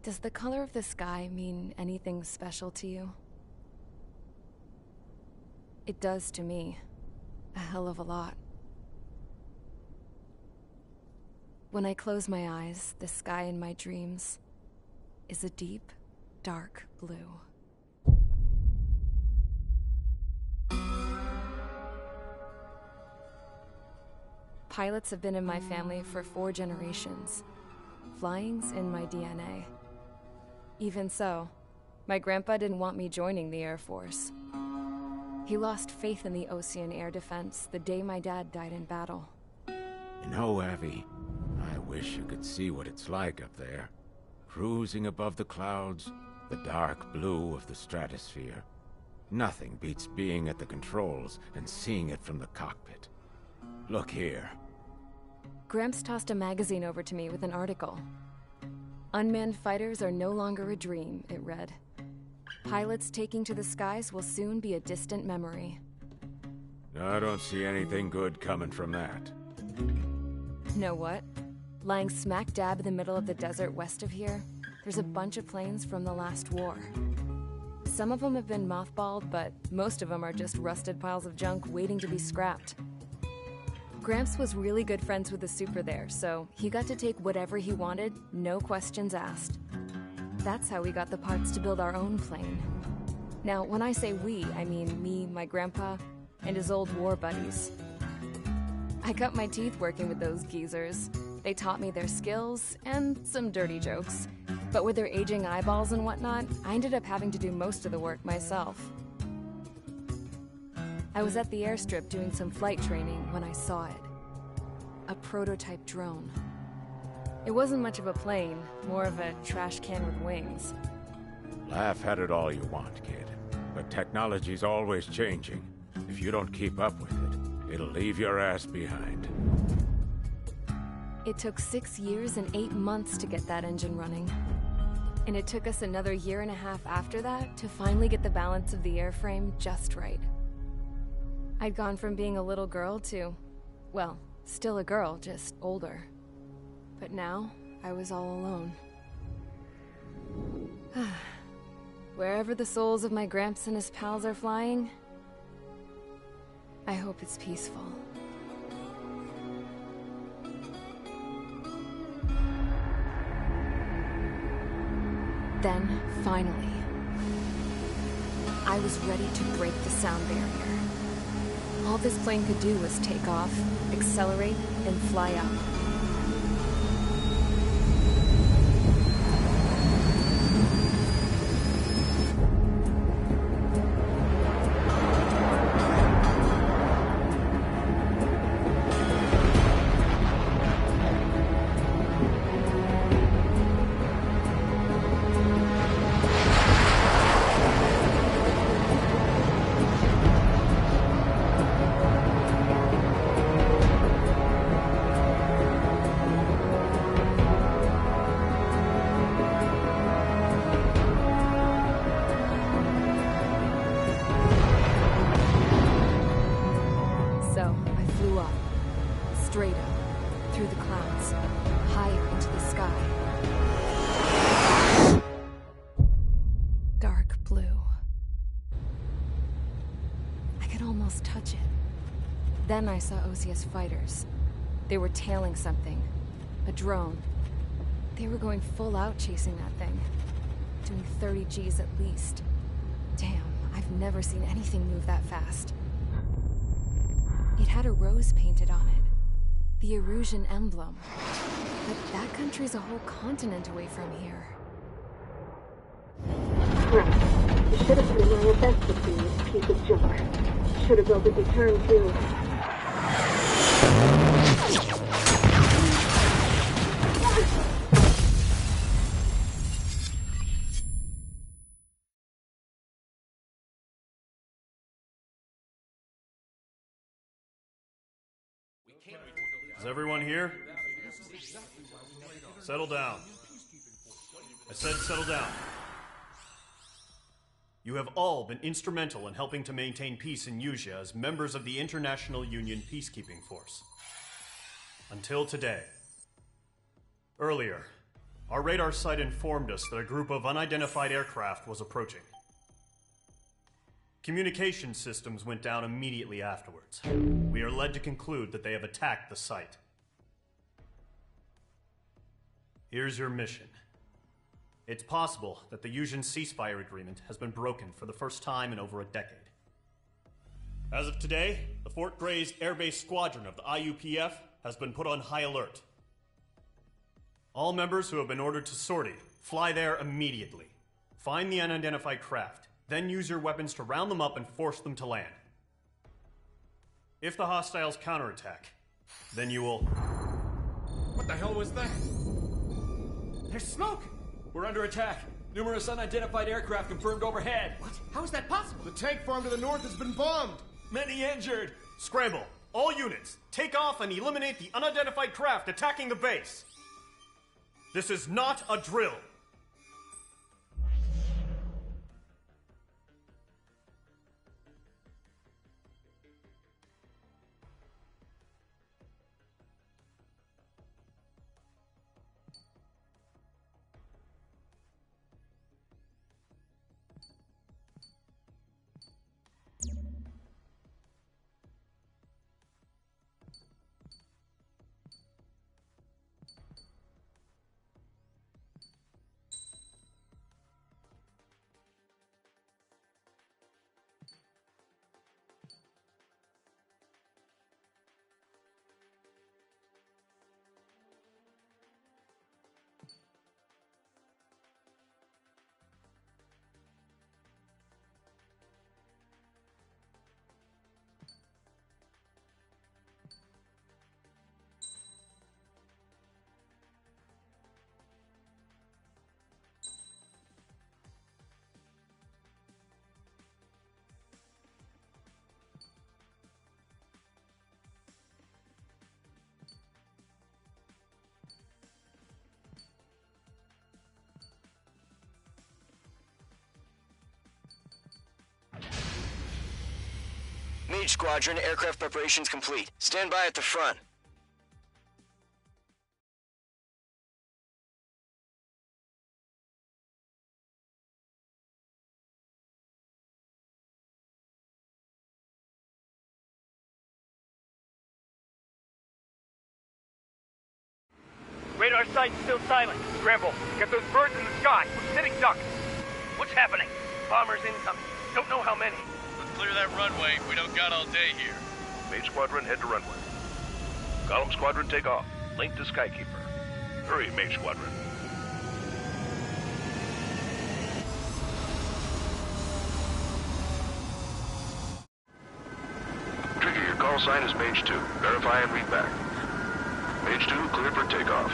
Does the color of the sky mean anything special to you? It does to me. A hell of a lot. When I close my eyes, the sky in my dreams is a deep, dark blue. Pilots have been in my family for 4 generations. Flying's in my DNA. Even so, my grandpa didn't want me joining the Air Force. He lost faith in the Ocean Air Defense the day my dad died in battle. You know, Abby, I wish you could see what it's like up there. Cruising above the clouds, the dark blue of the stratosphere. Nothing beats being at the controls and seeing it from the cockpit. Look here. Gramps tossed a magazine over to me with an article. Unmanned fighters are no longer a dream, it read. Pilots taking to the skies will soon be a distant memory. I don't see anything good coming from that. Know what? Lying smack dab in the middle of the desert west of here, there's a bunch of planes from the last war. Some of them have been mothballed, but most of them are just rusted piles of junk waiting to be scrapped. Gramps was really good friends with the super there, so he got to take whatever he wanted, no questions asked. That's how we got the parts to build our own plane. Now, when I say we, I mean me, my grandpa, and his old war buddies. I cut my teeth working with those geezers. They taught me their skills, and some dirty jokes. But with their aging eyeballs and whatnot, I ended up having to do most of the work myself. I was at the airstrip doing some flight training when I saw it. A prototype drone. It wasn't much of a plane, more of a trash can with wings. Laugh at it all you want, kid. But technology's always changing. If you don't keep up with it, it'll leave your ass behind. It took 6 years and 8 months to get that engine running. And it took us another 1.5 years after that to finally get the balance of the airframe just right. I'd gone from being a little girl to, well, still a girl, just older. But now, I was all alone. Wherever the souls of my Gramps and his pals are flying, I hope it's peaceful. Then, finally, I was ready to break the sound barrier. All this plane could do was take off, accelerate, and fly up. Straight up, through the clouds, higher into the sky. Dark blue. I could almost touch it. Then I saw OCS fighters. They were tailing something. A drone. They were going full out chasing that thing. Doing 30 Gs at least. Damn, I've never seen anything move that fast. It had a rose painted on it. The Erusian emblem. But that country's a whole continent away from here. Right. You should have been doing your best to see this piece of junk. Should have built a return too. Is everyone here? Settle down. I said settle down. You have all been instrumental in helping to maintain peace in Usea as members of the International Union Peacekeeping Force. Until today. Earlier, Our radar site informed us that a group of unidentified aircraft was approaching. Communication systems went down immediately afterwards. We are led to conclude that they have attacked the site. Here's your mission. It's possible that the Yuzhin ceasefire agreement has been broken for the first time in over a decade. As of today, the Fort Gray's Air Base Squadron of the IUPF has been put on high alert. All members who have been ordered to sortie, fly there immediately. Find the unidentified craft, then use your weapons to round them up and force them to land. If the hostiles counterattack, then you will... What the hell was that? There's smoke! We're under attack. Numerous unidentified aircraft confirmed overhead. What? How is that possible? The tank farm to the north has been bombed! Many injured. Scramble! All units, take off and eliminate the unidentified craft attacking the base! This is not a drill! Mage Squadron, aircraft preparations complete. Stand by at the front. Radar site's still silent. Scramble. Get those birds in the sky. We're sitting ducks. What's happening? Bombers incoming. Don't know how many. Let's clear that runway. We don't got all day here. Mage Squadron, head to runway. Column Squadron, take off. Link to Skykeeper. Hurry, Mage Squadron. Trigger, your call sign is Mage 2. Verify and read back. Mage 2, cleared for takeoff.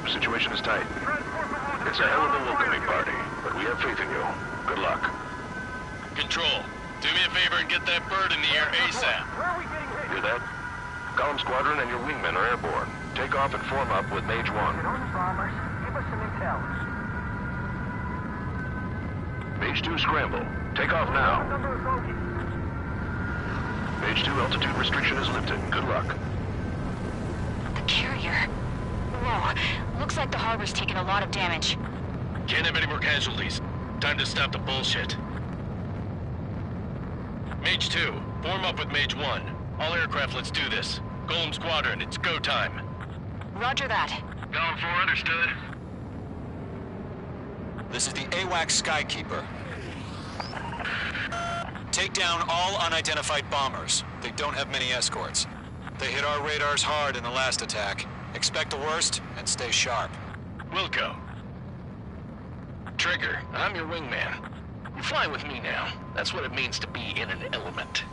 The situation is tight. It's a hell of a welcoming party, but we have faith in you. Good luck. Control, do me a favor and get that bird in the air ASAP. Hear that? Column Squadron and your wingmen are airborne. Take off and form up with Mage 1. Bombers, give us some intel. Mage 2, scramble. Take off now. Mage 2, altitude restriction is lifted. Good luck. The carrier. Whoa, looks like the harbor's taken a lot of damage. Can't have any more casualties. Time to stop the bullshit. Mage 2, form up with Mage 1. All aircraft, let's do this. Golem Squadron, it's go time. Roger that. Column 4, understood. This is the AWAC Skykeeper. Take down all unidentified bombers. They don't have many escorts. They hit our radars hard in the last attack. Expect the worst and stay sharp. Wilco. Trigger, I'm your wingman. You fly with me now. That's what it means to be in an element.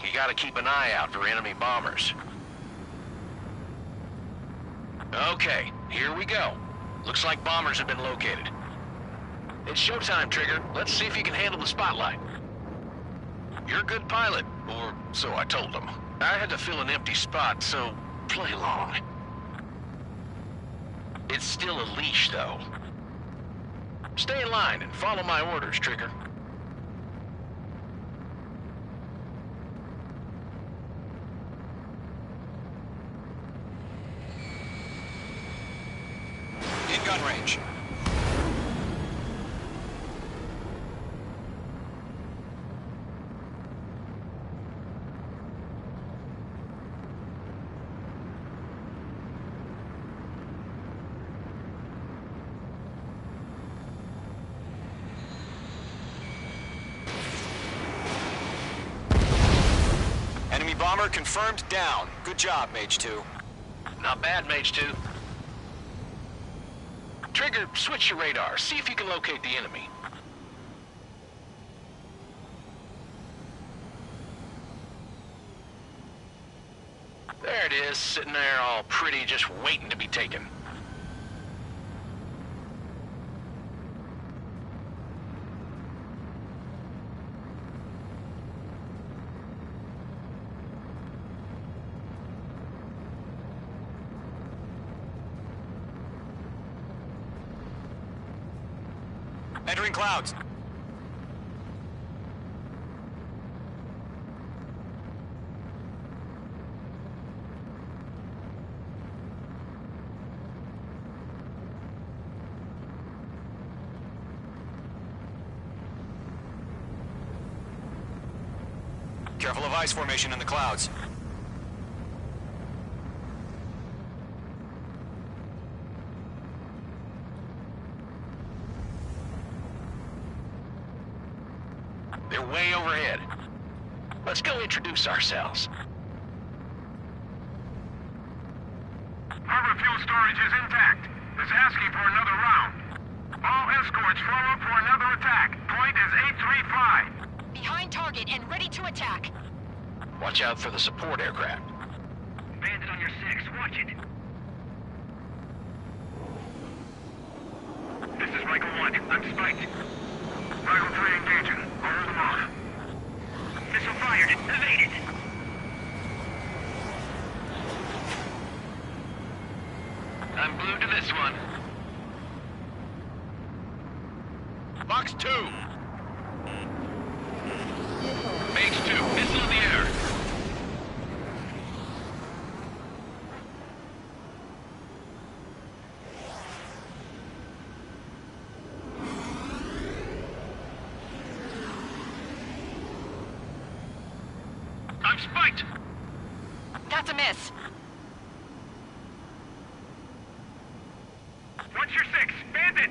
You gotta keep an eye out for enemy bombers. Okay, here we go. Looks like bombers have been located. It's showtime, Trigger. Let's see if you can handle the spotlight. You're a good pilot, or so I told them. I had to fill an empty spot, so play along. It's still a leash, though. Stay in line and follow my orders, Trigger. In gun range. Enemy bomber confirmed down. Good job, Mage 2. Not bad, Mage 2. Trigger, switch your radar. See if you can locate the enemy. There it is, sitting there all pretty, just waiting to be taken. Entering clouds. Careful of ice formation in the clouds. They're way overhead. Let's go introduce ourselves. Harbor fuel storage is intact. It's asking for another round. All escorts flow up for another attack. Point is 835. Behind target and ready to attack. Watch out for the support aircraft. Bandit on your 6. Watch it. This is Rifle 1. I'm spiked. Rifle 3 engaging. I'll hold them off. Missile fired. Evaded. I'm glued to this one. Box 2. Mage 2, missile in the air. I'm spiked. That's a miss. What's your 6? Bandit!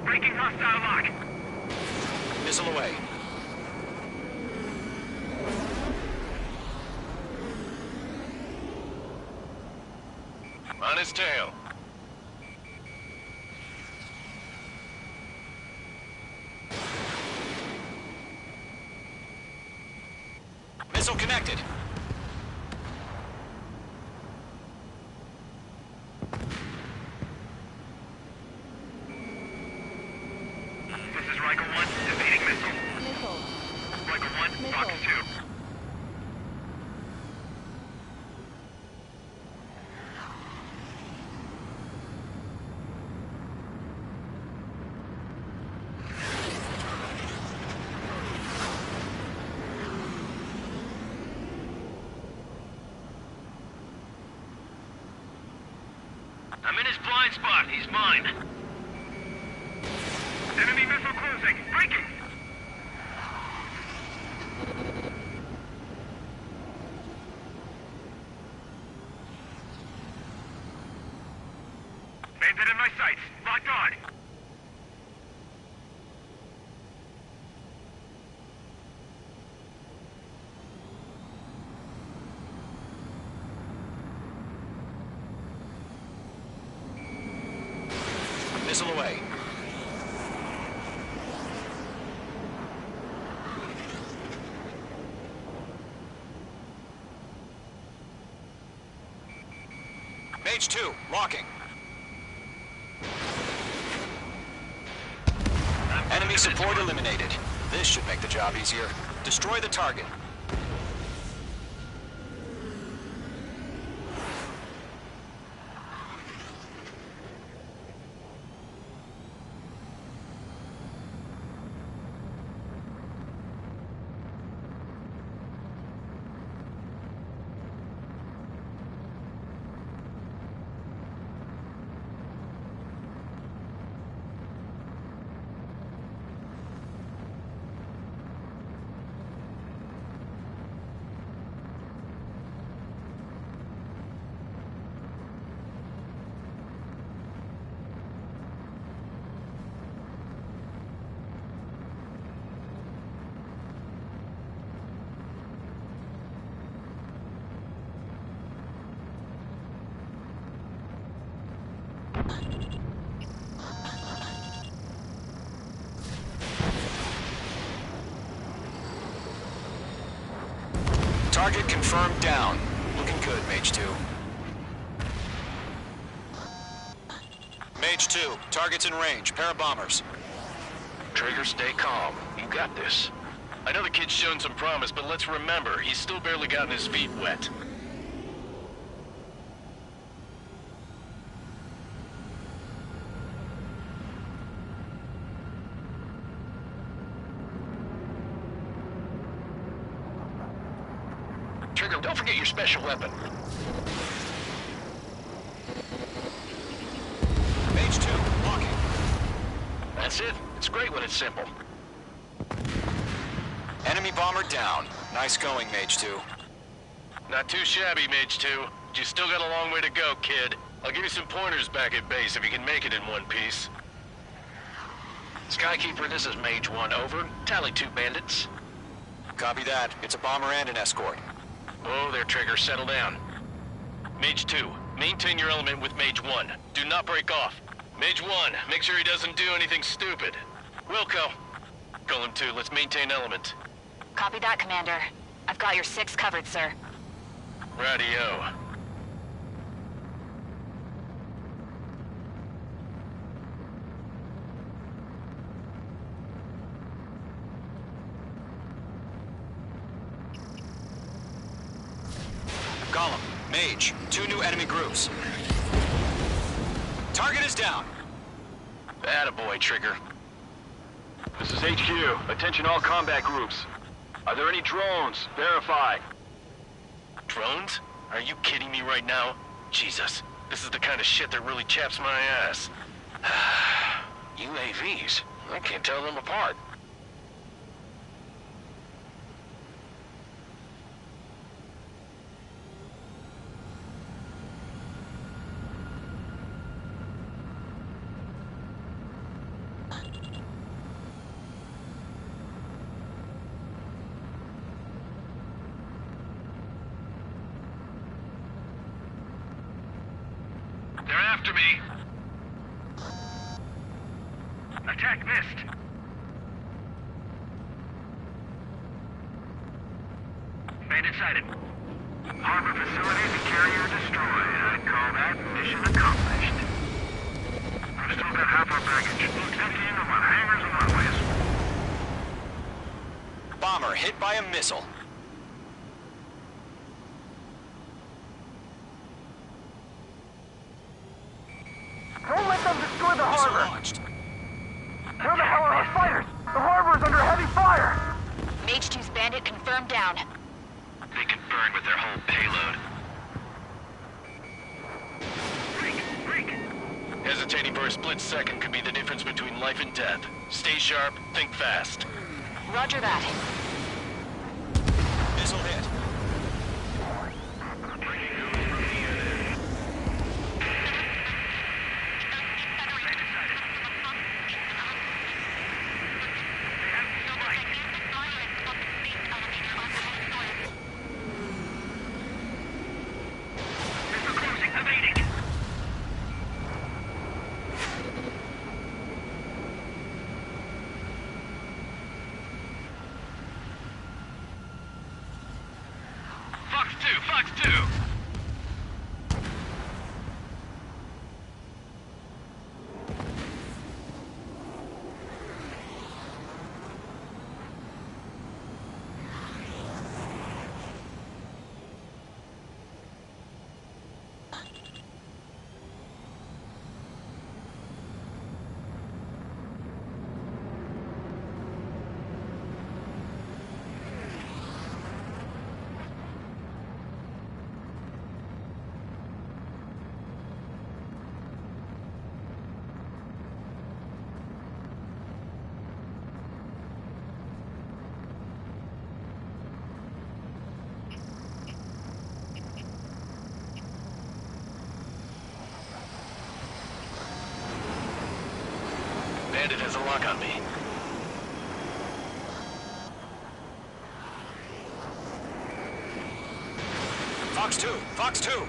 Breaking hostile lock. Missile away. On his tail. Missile connected. This is Rifle 1, evading missile. Rifle 1, Box 2. I'm in his blind spot. He's mine. Enemy missile closing. Breaking! Bandit in my sights. Locked on. Missile away. Mage 2, locking. Enemy support eliminated. This should make the job easier. Destroy the target. Target confirmed down. Looking good, Mage 2. Mage 2, target's in range. Pair of bombers. Trigger, stay calm. You got this. I know the kid's shown some promise, but let's remember, he's still barely gotten his feet wet. Trigger, don't forget your special weapon. Mage 2, walking. That's it. It's great when it's simple. Enemy bomber down. Nice going, Mage 2. Not too shabby, Mage 2. But you still got a long way to go, kid. I'll give you some pointers back at base if you can make it in one piece. Skykeeper, this is Mage 1, over. Tally 2 bandits. Copy that. It's a bomber and an escort. Oh, there, Trigger. Settle down. Mage 2, maintain your element with Mage 1. Do not break off. Mage 1, make sure he doesn't do anything stupid. Wilco. Golem 2, let's maintain element. Copy that, Commander. I've got your 6 covered, sir. Radio. Golem, Mage, 2 new enemy groups. Target is down. Attaboy, Trigger. This is HQ. Attention all combat groups. Are there any drones? Verify. Drones? Are you kidding me right now? Jesus, this is the kind of shit that really chaps my ass. UAVs? I can't tell them apart. They're after me. Attack missed. Bandit sighted. Harbor facilities and carrier destroyed. I'd call that mission accomplished. We've still got half our baggage. Emptying them on hangars and runways. Bomber hit by a missile. Don't let them destroy the Missile harbor! launched. Where the hell are our fighters? The harbor's under heavy fire! Mage 2's bandit confirmed down. They can burn with their whole payload. Hesitating for a split second could be the difference between life and death. Stay sharp, think fast. Roger that. Missile hit. Fox 2! Bandit has a lock on me. Fox 2! Fox 2!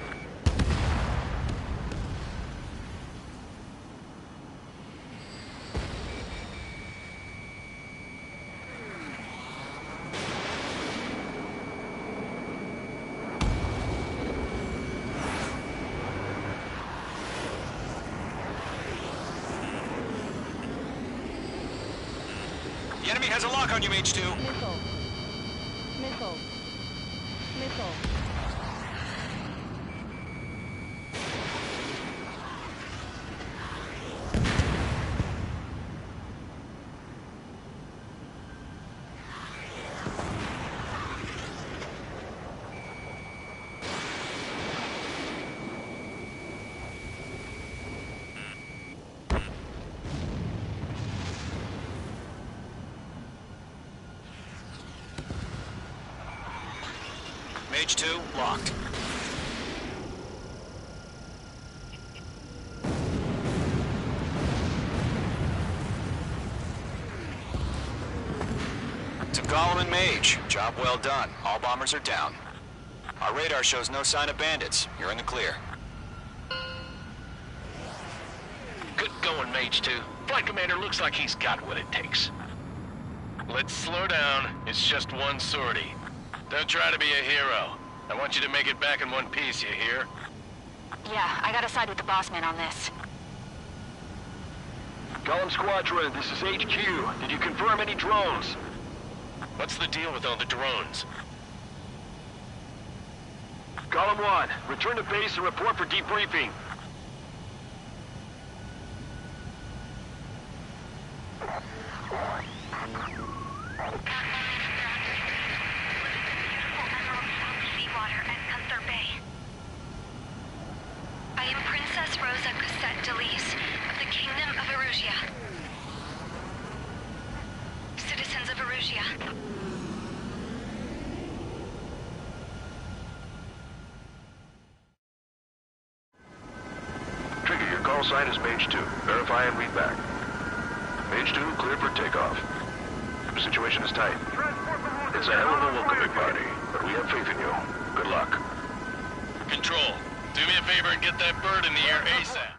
enemy has a lock on you, Mage 2. Missile. Missile. Missile. Mage 2, locked. To Golem and Mage, job well done. All bombers are down. Our radar shows no sign of bandits. You're in the clear. Good going, Mage 2. Flight Commander looks like he's got what it takes. Let's slow down. It's just one sortie. Don't try to be a hero. I want you to make it back in one piece, you hear? Yeah, I gotta side with the boss man on this. Golem Squadron, this is HQ. Did you confirm any drones? What's the deal with all the drones? Golem 1, return to base and report for debriefing. I am Princess Rosa Cassette Delise of the Kingdom of Erusia. Citizens of Erusia. Trigger, your call sign is Mage 2. Verify and read back. Mage 2, clear for takeoff. The situation is tight. It's a hell of a welcoming party, but we have faith in you. Good luck. Control, do me a favor and get that bird in the air ASAP.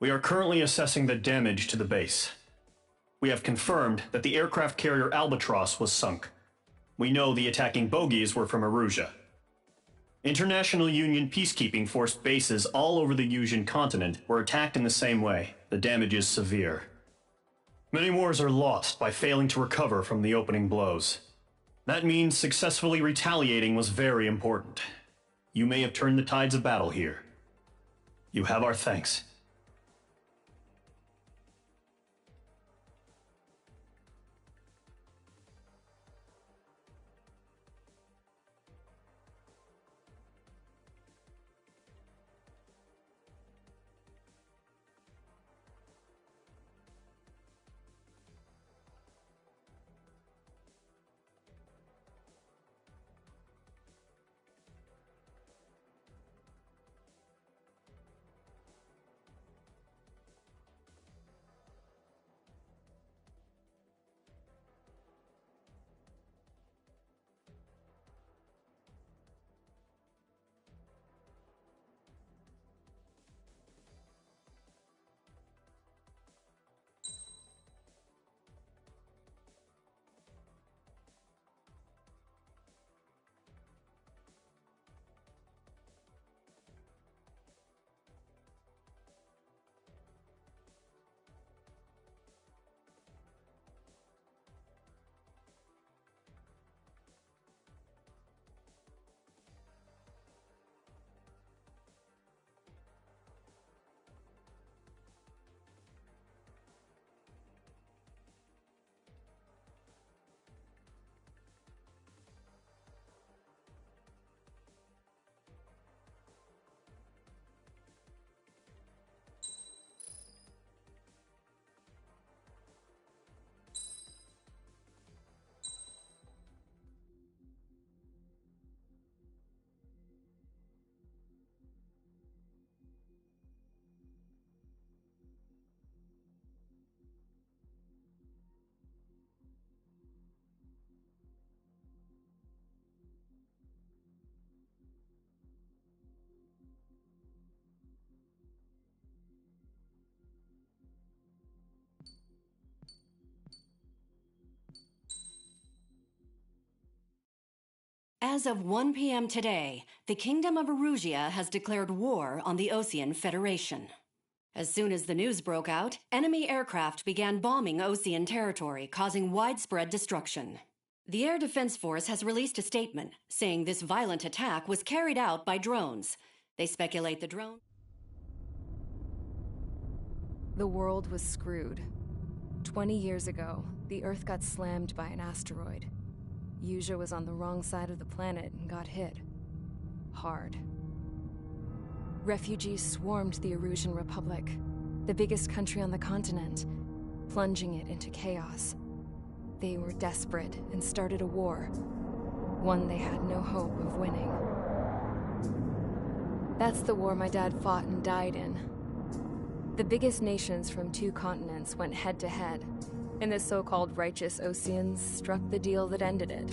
We are currently assessing the damage to the base. We have confirmed that the aircraft carrier Albatross was sunk. We know the attacking bogies were from Erusia. International Union peacekeeping force bases all over the Yusian continent were attacked in the same way. The damage is severe. Many wars are lost by failing to recover from the opening blows. That means successfully retaliating was very important. You may have turned the tides of battle here. You have our thanks. As of 1 p.m. today, the Kingdom of Erusia has declared war on the Osean Federation. As soon as the news broke out, enemy aircraft began bombing Osean territory, causing widespread destruction. The Air Defense Force has released a statement saying this violent attack was carried out by drones. They speculate the drone... The world was screwed. 20 years ago, the Earth got slammed by an asteroid. Yuja was on the wrong side of the planet and got hit. Hard. Refugees swarmed the Erusian Republic, the biggest country on the continent, plunging it into chaos. They were desperate and started a war, one they had no hope of winning. That's the war my dad fought and died in. The biggest nations from 2 continents went head-to-head, and the so-called righteous Oseans struck the deal that ended it.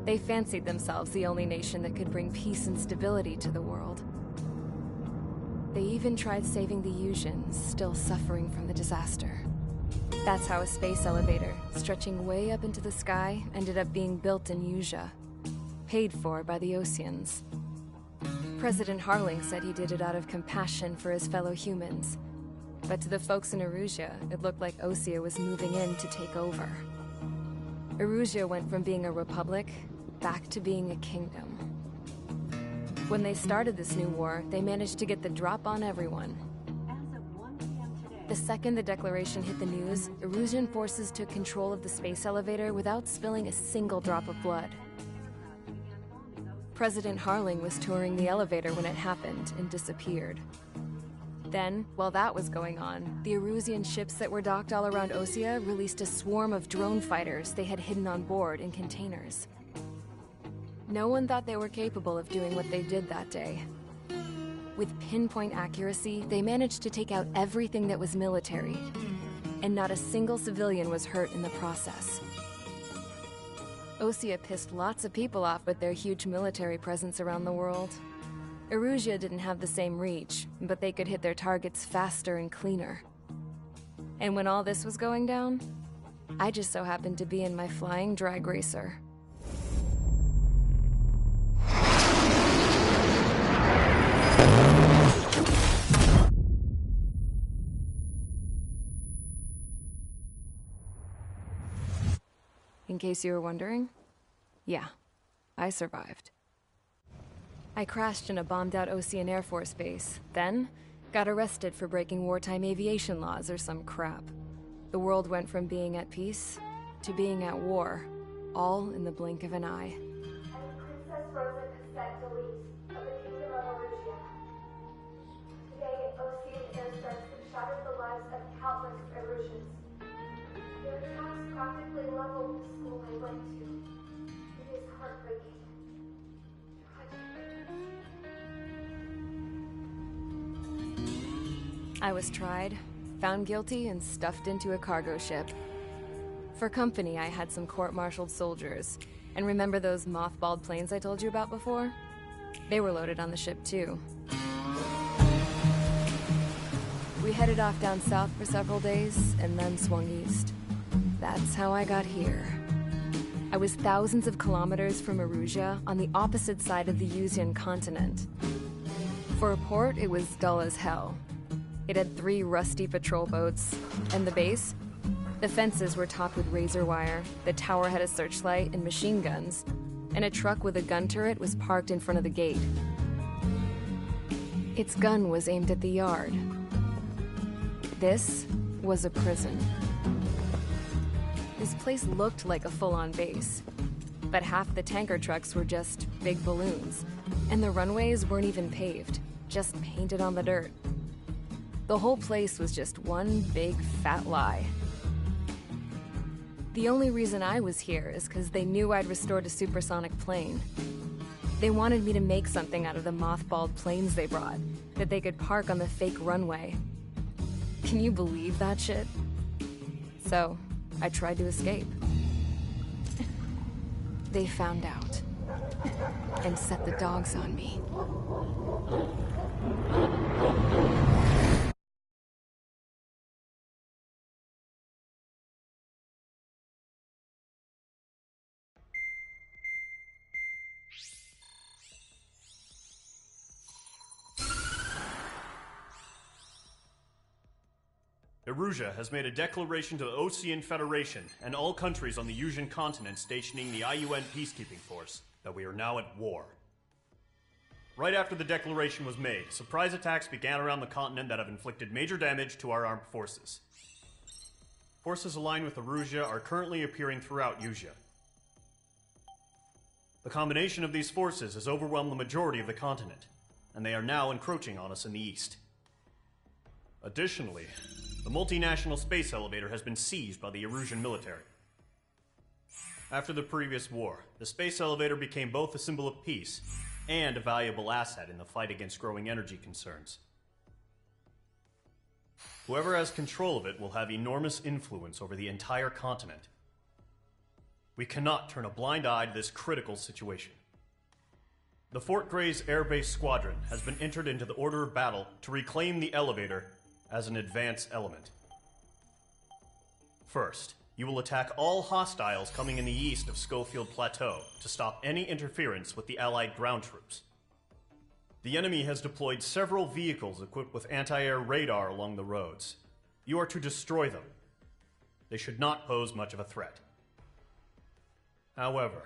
They fancied themselves the only nation that could bring peace and stability to the world. They even tried saving the Yusians, still suffering from the disaster. That's how a space elevator, stretching way up into the sky, ended up being built in Yuja, paid for by the Oseans. President Harling said he did it out of compassion for his fellow humans. But to the folks in Erusia, it looked like Osea was moving in to take over. Erusia went from being a republic back to being a kingdom. When they started this new war, they managed to get the drop on everyone. The second the declaration hit the news, Erusian forces took control of the space elevator without spilling a single drop of blood. President Harling was touring the elevator when it happened and disappeared. Then, while that was going on, the Erusian ships that were docked all around Osea released a swarm of drone fighters they had hidden on board in containers. No one thought they were capable of doing what they did that day. With pinpoint accuracy, they managed to take out everything that was military, and not a single civilian was hurt in the process. Osea pissed lots of people off with their huge military presence around the world. Erusia didn't have the same reach, but they could hit their targets faster and cleaner. And when all this was going down, I just so happened to be in my flying drag racer. In case you were wondering, yeah, I survived. I crashed in a bombed-out Osean Air Force base, then got arrested for breaking wartime aviation laws or some crap. The world went from being at peace to being at war, all in the blink of an eye. Princess Rosa Cassette Delete of the Kingdom of Erusia. Today, Osean airstrikes have shattered the lives of countless Erusians. Their attacks practically leveled the school I went to. It is heartbreaking. I was tried, found guilty, and stuffed into a cargo ship. For company, I had some court-martialed soldiers. And remember those mothballed planes I told you about before? They were loaded on the ship, too. We headed off down south for several days, and then swung east. That's how I got here. I was thousands of kilometers from Erusia, on the opposite side of the Yusian continent. For a port, it was dull as hell. It had 3 rusty patrol boats, and the base? The fences were topped with razor wire, the tower had a searchlight and machine guns, and a truck with a gun turret was parked in front of the gate. Its gun was aimed at the yard. This was a prison. This place looked like a full-on base, but half the tanker trucks were just big balloons, and the runways weren't even paved, just painted on the dirt. The whole place was just one big fat lie. The only reason I was here is because they knew I'd restored a supersonic plane. They wanted me to make something out of the mothballed planes they brought, that they could park on the fake runway. Can you believe that shit? So, I tried to escape. They found out, and set the dogs on me. Erusia has made a declaration to the Ocean Federation and all countries on the Yusian continent stationing the IUN peacekeeping force that we are now at war. Right after the declaration was made, surprise attacks began around the continent that have inflicted major damage to our armed forces. Forces aligned with Erusia are currently appearing throughout Yusia. The combination of these forces has overwhelmed the majority of the continent, and they are now encroaching on us in the east. Additionally, the multinational space elevator has been seized by the Erusian military. After the previous war, the space elevator became both a symbol of peace and a valuable asset in the fight against growing energy concerns. Whoever has control of it will have enormous influence over the entire continent. We cannot turn a blind eye to this critical situation. The Fort Gray's Air Base Squadron has been entered into the order of battle to reclaim the elevator as an advance element. First, you will attack all hostiles coming in the east of Schofield Plateau to stop any interference with the Allied ground troops. The enemy has deployed several vehicles equipped with anti-air radar along the roads. You are to destroy them. They should not pose much of a threat. However,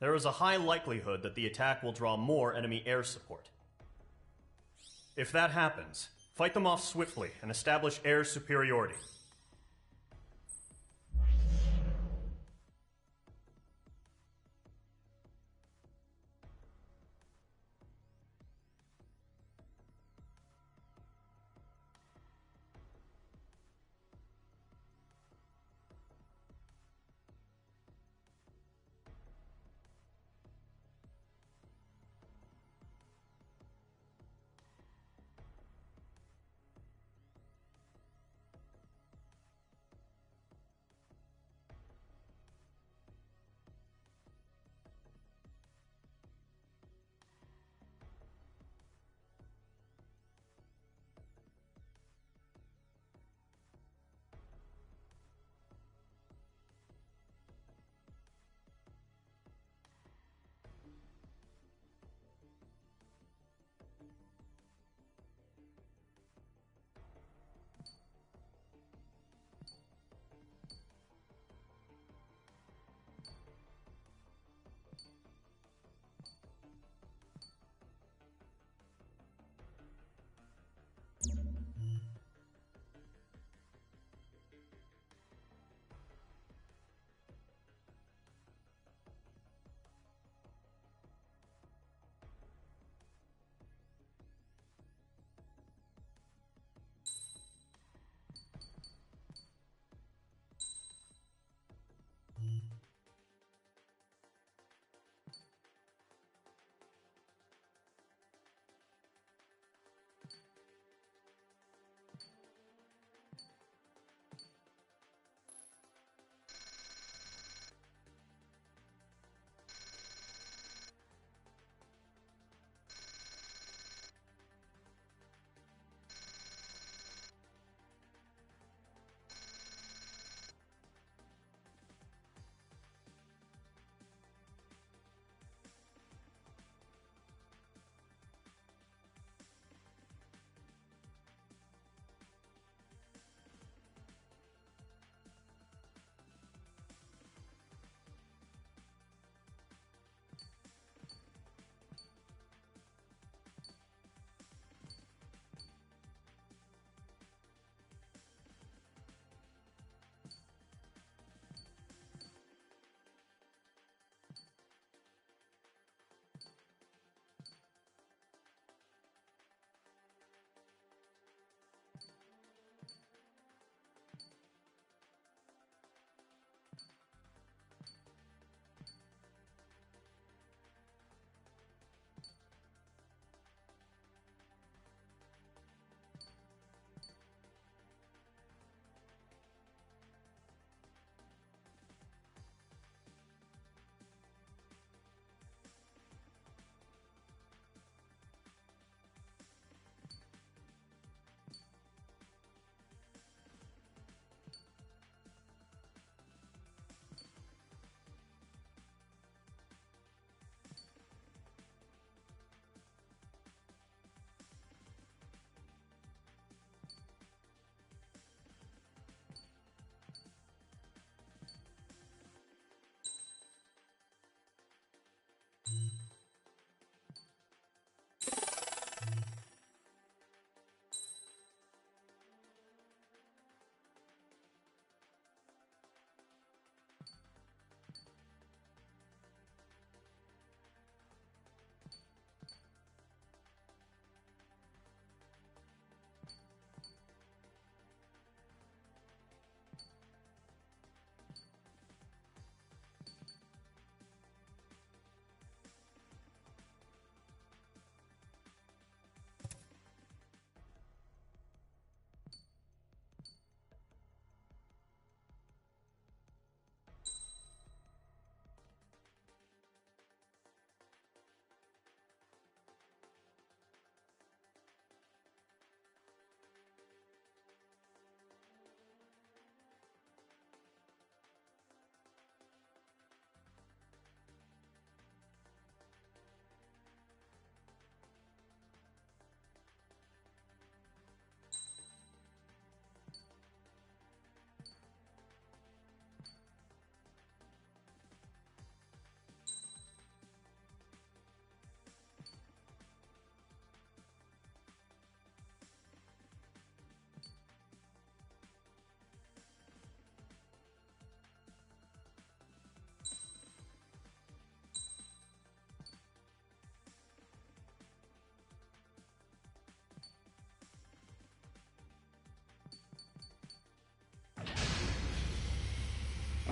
there is a high likelihood that the attack will draw more enemy air support. If that happens, fight them off swiftly and establish air superiority.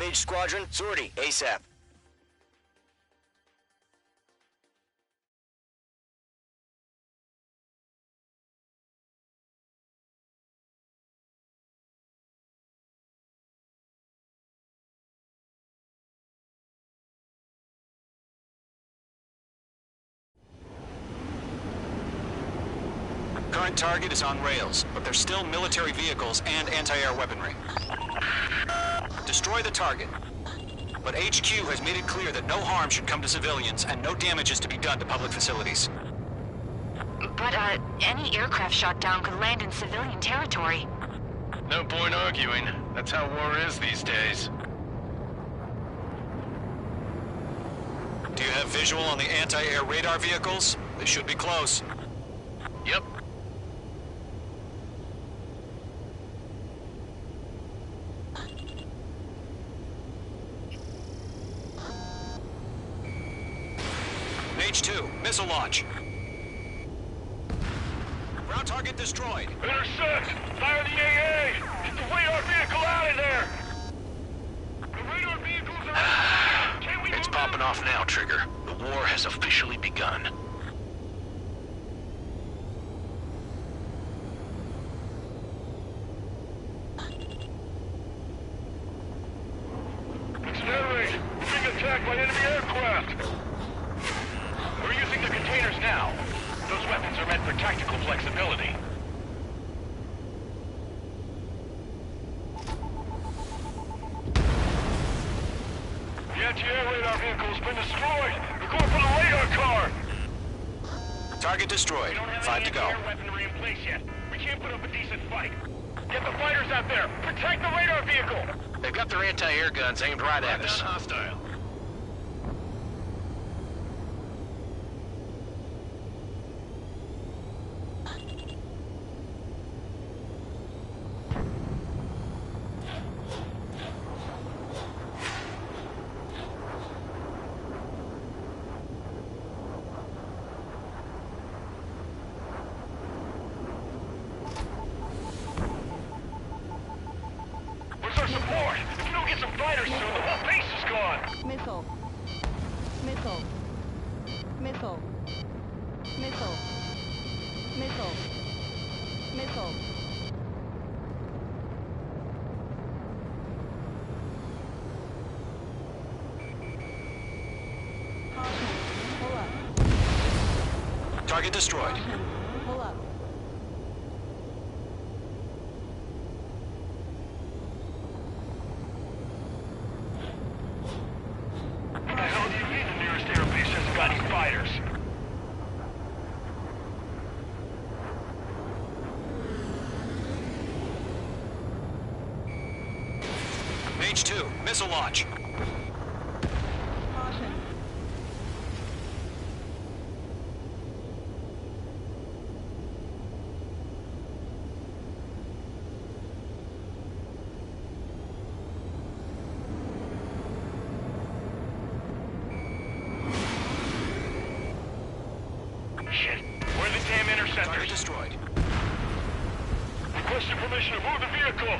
Mage Squadron, sortie, ASAP. Current target is on rails, but there's still military vehicles and anti-air weaponry. Destroy the target. But HQ has made it clear that no harm should come to civilians and no damage is to be done to public facilities. But, any aircraft shot down could land in civilian territory. No point arguing. That's how war is these days. Do you have visual on the anti-air radar vehicles? They should be close. Yep. Mage 2, missile launch. Ground target destroyed. Intercept! Fire the AA! Get the radar vehicle out of there! The radar vehicles are... Can we It's popping off now, Trigger. The war has officially begun. Accelerate! We're being attacked by enemy aircraft! We're using the containers now. Those weapons are meant for tactical flexibility. The anti-air radar vehicle's been destroyed! We're going for the radar car! Target destroyed. 5 to go. Air weaponry in place yet. We can't put up a decent fight. Get the fighters out there! Protect the radar vehicle! They've got their anti-air guns aimed right at us. Hostile. Where's our support? If we don't get some fighters soon, the whole base is gone! Missile. Missile. Missile. Missile. Missile. Missile. Caution. Pull up. Target destroyed. Pull up. What the hell do you mean the nearest airbase hasn't got any fighters? Mage 2, missile launch. Caution. Shit. Where are the damn Target interceptors? destroyed. Requesting permission to move the vehicle.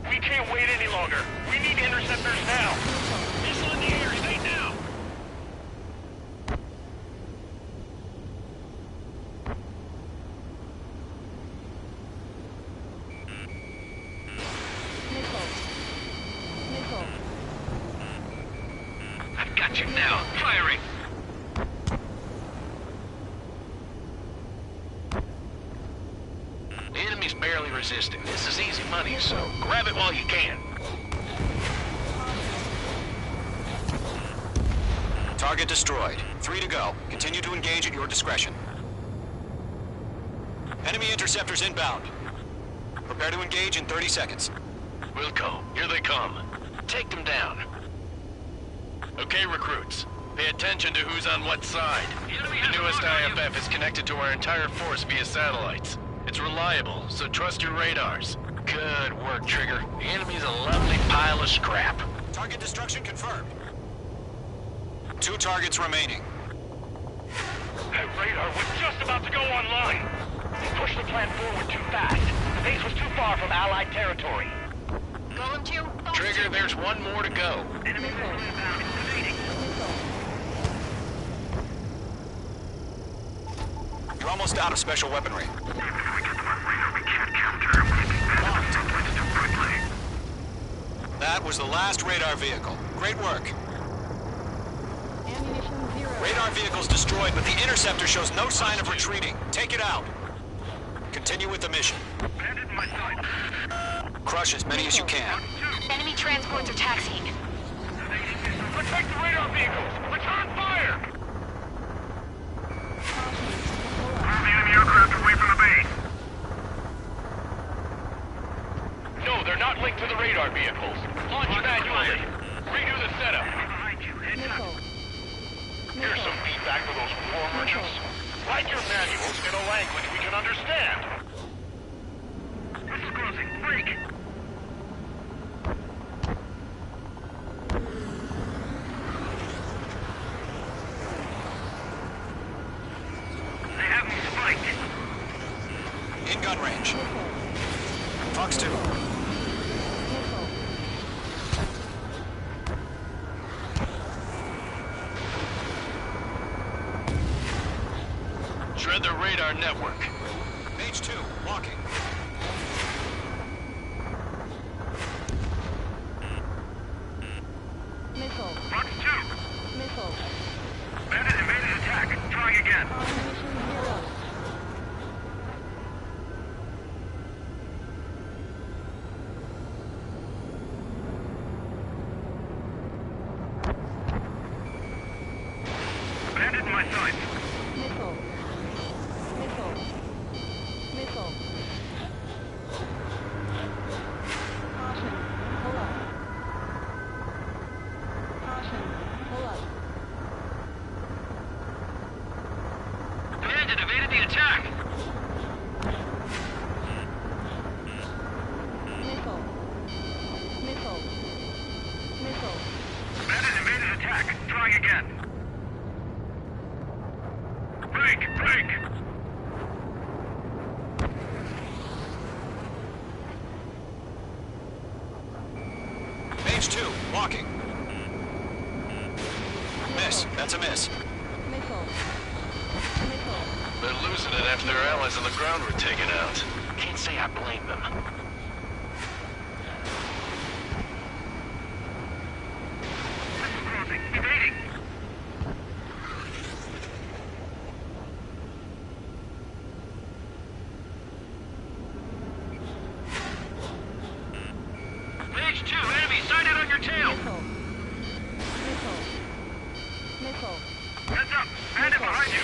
We can't wait any longer. We need interceptors now. Missile in the air. Evade now. Missile. Missile. I've got you now. Firing. The enemy's barely resisting. This is easy money, so grab it while you can. Target destroyed. 3 to go. Continue to engage at your discretion. Enemy interceptors inbound. Prepare to engage in 30 seconds. Wilco, here they come. Take them down. Okay, recruits. Pay attention to who's on what side. The newest IFF is connected to our entire force via satellites. It's reliable, so trust your radars. Good work, Trigger. The enemy's a lovely pile of scrap. Target destruction confirmed. 2 targets remaining. That radar was just about to go online. We pushed the plan forward too fast. The base was too far from Allied territory. Golem 2, Fox Trigger, 2. there's one more to go. Enemy missile inbound. Evading. You're almost out of special weaponry. Even if we get them on radar, we can't counter them. We can manage someplace too quickly. That was the last radar vehicle. Great work. Ammunition 0. Radar vehicle's destroyed, but the interceptor shows no sign of retreating. Take it out. Continue with the mission. Bandit in my sight. Crush as many as you can. Enemy transports are taxiing. Evading missile. Protect the radar vehicles. Return fire. Move the enemy aircraft away from the base. No, they're not linked to the radar vehicles. Launch manually. Redo the setup. Behind you. Heads up. Missile. Here's some feedback for those war merchants. Write your manuals in a language we can understand. Missile crossing. Break. They have me spiked. In gun range. Fox 2. Missile. Shred the radar network. Mage 2, walking. Missile. Fox 2. Missile. Bandit evaded attack. Trying again. Ammunition 0. Bandit in my sight. Missile. Missile. Missile. Caution. Pull up. Caution. Pull up. Bandit evaded the attack. Missile. Missile. Missile. Bandit evaded attack. Trying again. Break! Break! Mage 2, walking. Miss. That's a miss. Missile. Missile. They're losing it after their allies on the ground were taken out. Can't say I blame them. Missile crossing. Evading. Mage 2, enemy sighted on your tail. Missile. Missile. Missile. Heads up. Bandit behind you.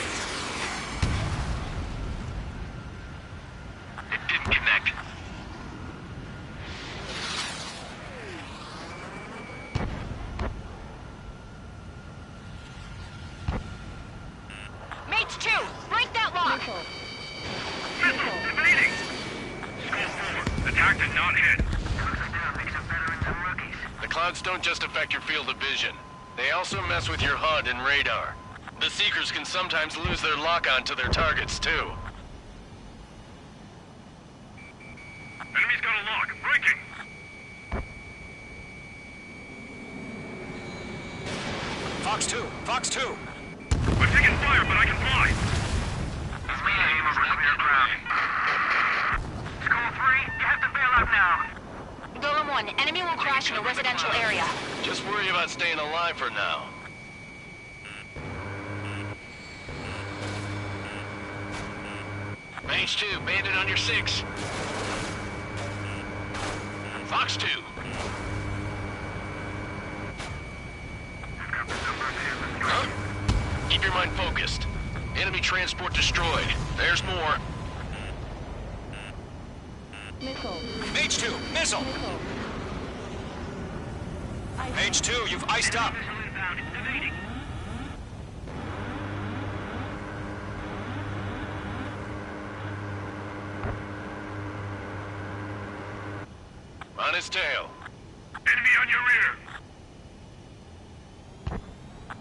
It didn't connect. Mates 2, break that lock. Missile. Missile evading. Skull forward. Attack did not hit. Makes them veterans and rookies. The clouds don't just affect your field of vision. They also mess with your HUD and radar. The Seekers can sometimes lose their lock-on to their targets, too. Enemy's got a lock. Breaking. Fox 2, Fox 2. I'm taking fire, but I can fly. That's me aim over the aircraft. Skull 3, you have to bail out now. Golem 1, enemy will crash in a residential area. Just worry about staying alive for now. Mage 2, bandit on your 6. Fox 2. Huh? Keep your mind focused. Enemy transport destroyed. There's more. Missile. Mage 2, missile. Missile. Mage 2, you've iced up. Missile inbound. Evading. On his tail. Enemy on your rear.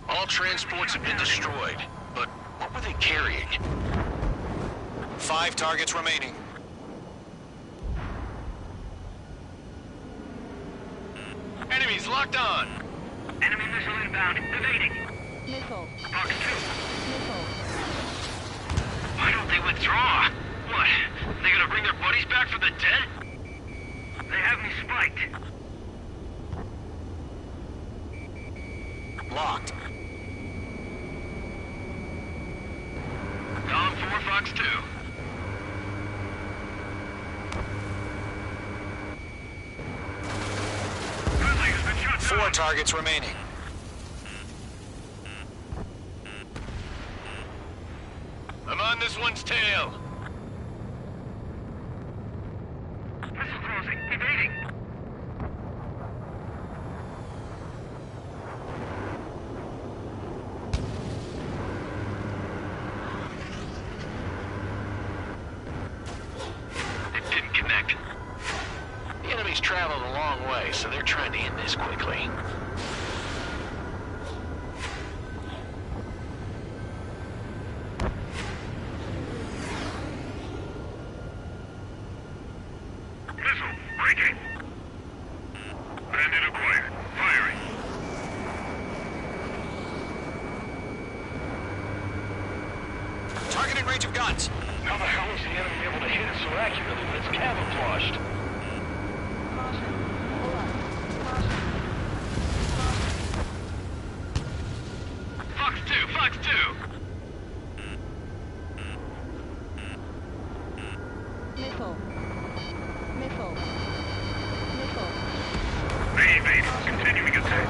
All transports have been destroyed. But what were they carrying? 5 targets remaining. enemies locked on. Enemy missile inbound. Evading. Missile. Fox 2. Missile. Why don't they withdraw? What? They gonna bring their buddies back from the dead? They have me spiked. Locked. Column 4, Fox 2. Friendly has been shot down. 4 targets remaining. I'm on this one's tail. Missile crossing. Evading. It didn't connect. The enemy's traveled a long way, so they're trying to end this quickly. Missile. Breaking. Bandit acquired. Firing. Target in range of guns. How the hell is the enemy able to hit it so accurately when it's camouflaged? Caution. Hold up. Caution. Fox 2, Fox 2. Missile. Missile. Missile. They evaded. Continuing attack.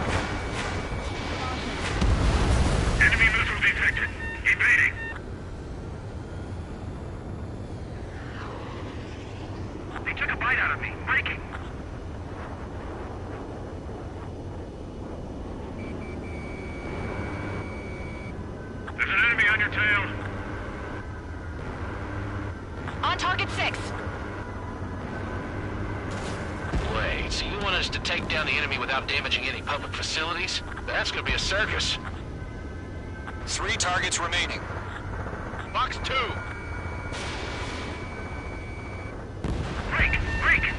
Enemy missile detected. Evading. They took a bite out of me. Breaking. There's an enemy on your tail. On target 6. Wait, so you want us to take down the enemy without damaging any public facilities? That's gonna be a circus. 3 targets remaining. Fox 2. Break! Break!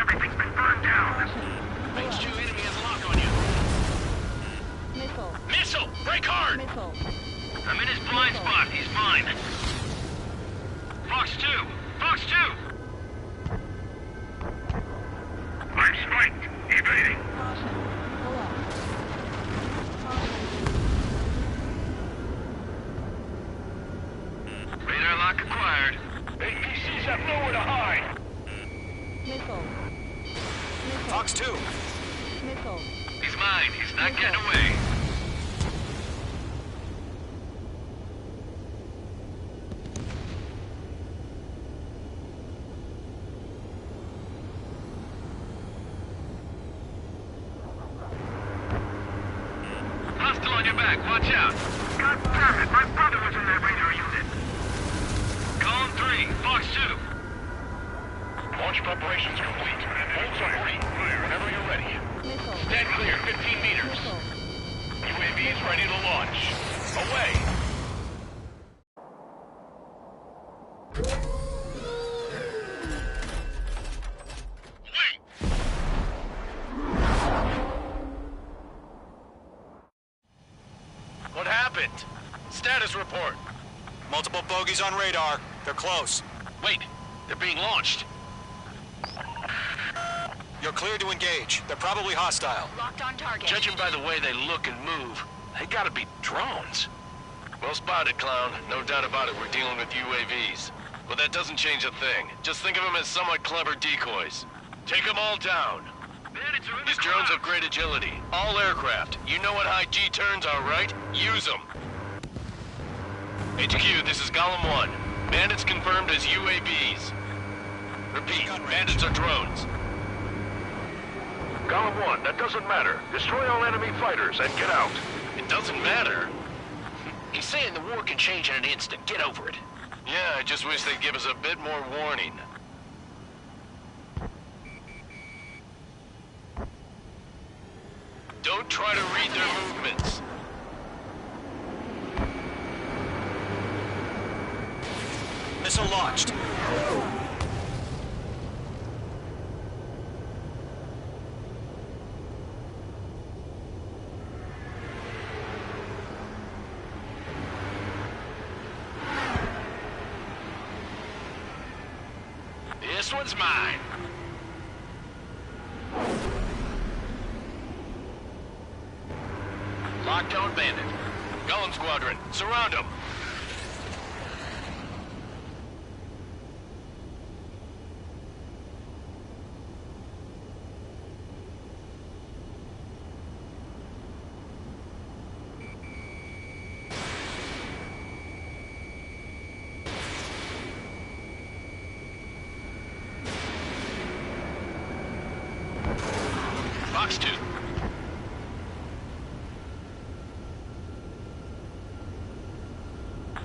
Everything's been burned down. Range 2 enemy has a lock on you. Missile. Missile! Break hard! Missile. I'm in his blind spot. He's fine. Fox 2! Fox 2! I'm spiked. Evading. Caution. Hold up. Caution. Radar lock acquired. APCs have nowhere to hide. Missile. Missile. Fox 2. Missile. He's mine. He's not getting away. Hostile on your back. Watch out. God damn it. My brother was in that radar unit. Column 3. Fox 2. Launch preparations complete. Bolts are free. Whenever you're ready. Missile. Stand clear. 15 meters. Missile. UAVs ready to launch. Away. What happened? Status report. Multiple bogies on radar. They're close. Wait, they're being launched. You're cleared to engage. They're probably hostile. Locked on target. Judging by the way they look and move, they gotta be drones. Well spotted, clown. No doubt about it, we're dealing with UAVs. But that doesn't change a thing. Just think of them as somewhat clever decoys. Take them all down. These drones have great agility. All aircraft. You know what high G turns are, right? Use them. HQ, this is Column 1. Bandits confirmed as UAVs. Repeat, bandits are drones. Column 1, that doesn't matter. Destroy all enemy fighters and get out. It doesn't matter. He's saying the war can change in an instant. Get over it. Yeah, I just wish they'd give us a bit more warning. Don't try to read their movements. Missile launched. This one's mine. Locked on bandit. Golem squadron, surround them. Box 2.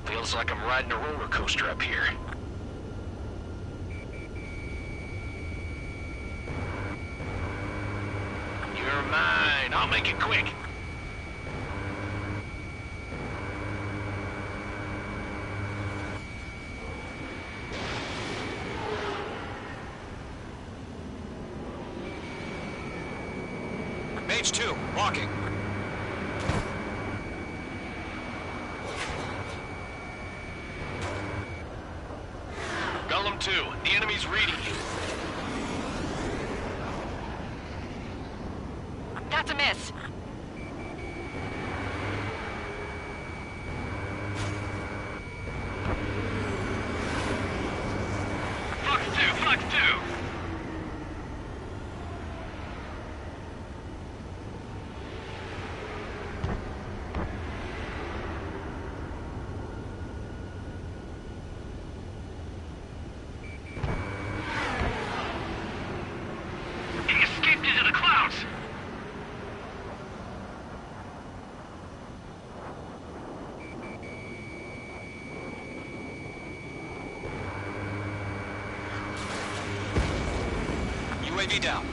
Feels like I'm riding a roller coaster up here. You're mine. I'll make it quick. Mage 2, walking. Golem 2, the enemy's reading you. That's a miss. Fox 2, Fox 2! He escaped into the clouds! UAV down.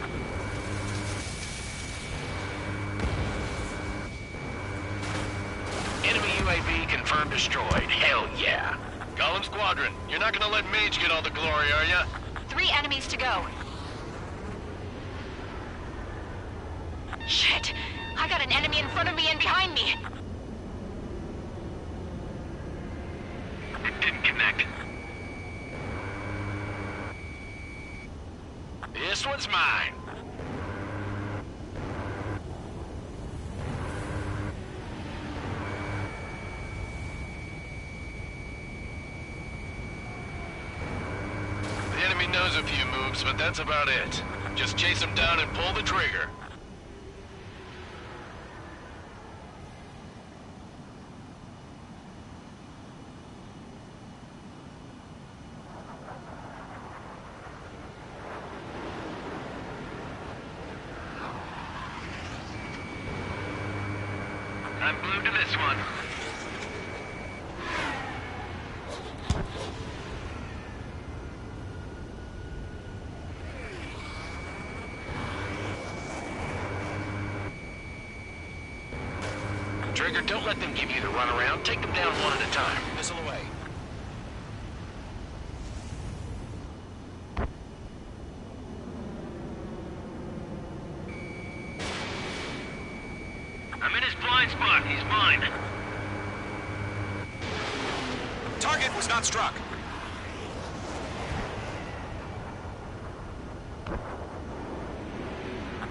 Enemy UAV confirmed destroyed. Hell yeah. Golem squadron, you're not gonna let Mage get all the glory, are ya? 3 enemies to go. Shit! I got an enemy in front of me and behind me. It didn't connect. This one's mine. The enemy knows a few moves, but that's about it. Just chase him down and pull the trigger. I'm glued to this one. Trigger, don't let them give you the runaround. Take them down one at a time. Missile away. I'm in his blind spot. He's mine. Target was not struck.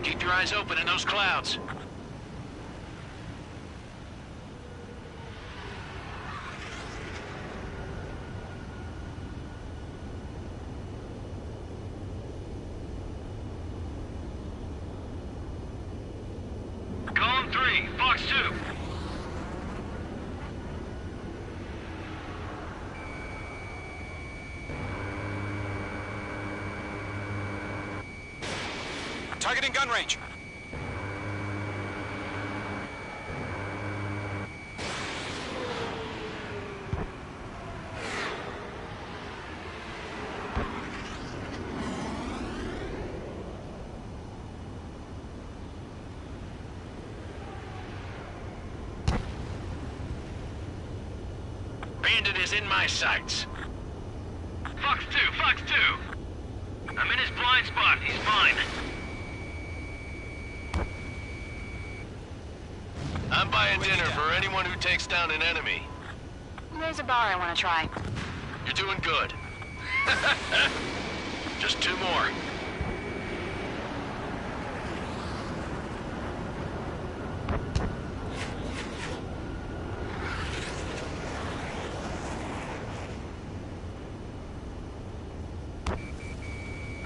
Keep your eyes open in those clouds. Column 3, Fox 2. Targeting gun range. Bandit is in my sights. Fox 2, Fox 2. I'm in his blind spot. He's fine. I'm buying dinner for anyone who takes down an enemy. There's a bar I want to try. You're doing good. Just 2 more.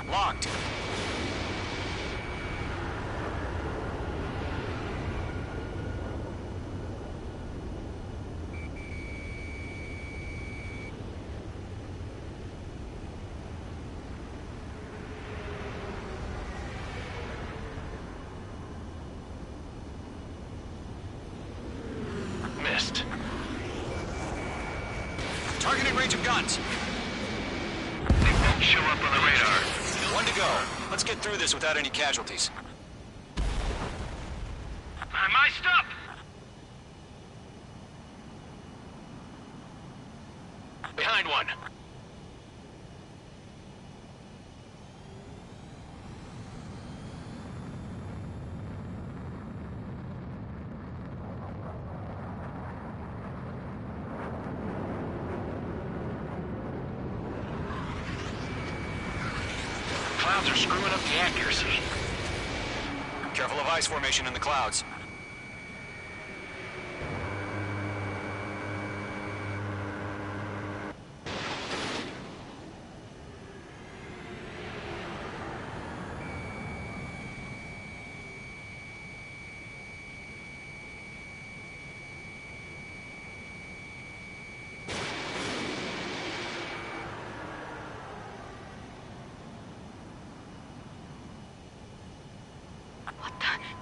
Locked. Missed. Targeting range of guns. They won't show up on the radar. 1 to go. Let's get through this without any casualties. I'm iced up. Behind one. Clouds are screwing up the accuracy. Careful of ice formation in the clouds.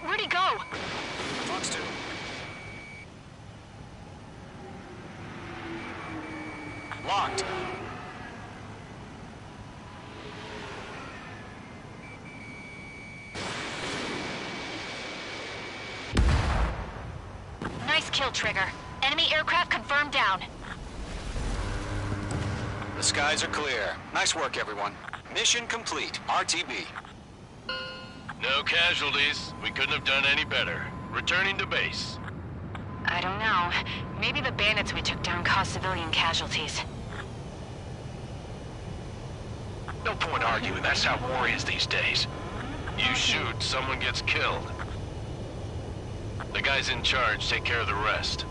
Where'd he go? Fox 2. Locked. Nice kill, Trigger. Enemy aircraft confirmed down. The skies are clear. Nice work, everyone. Mission complete. RTB. No casualties. We couldn't have done any better. Returning to base. I don't know. Maybe the bandits we took down caused civilian casualties. No point arguing. That's how war is these days. You shoot, someone gets killed. The guys in charge take care of the rest.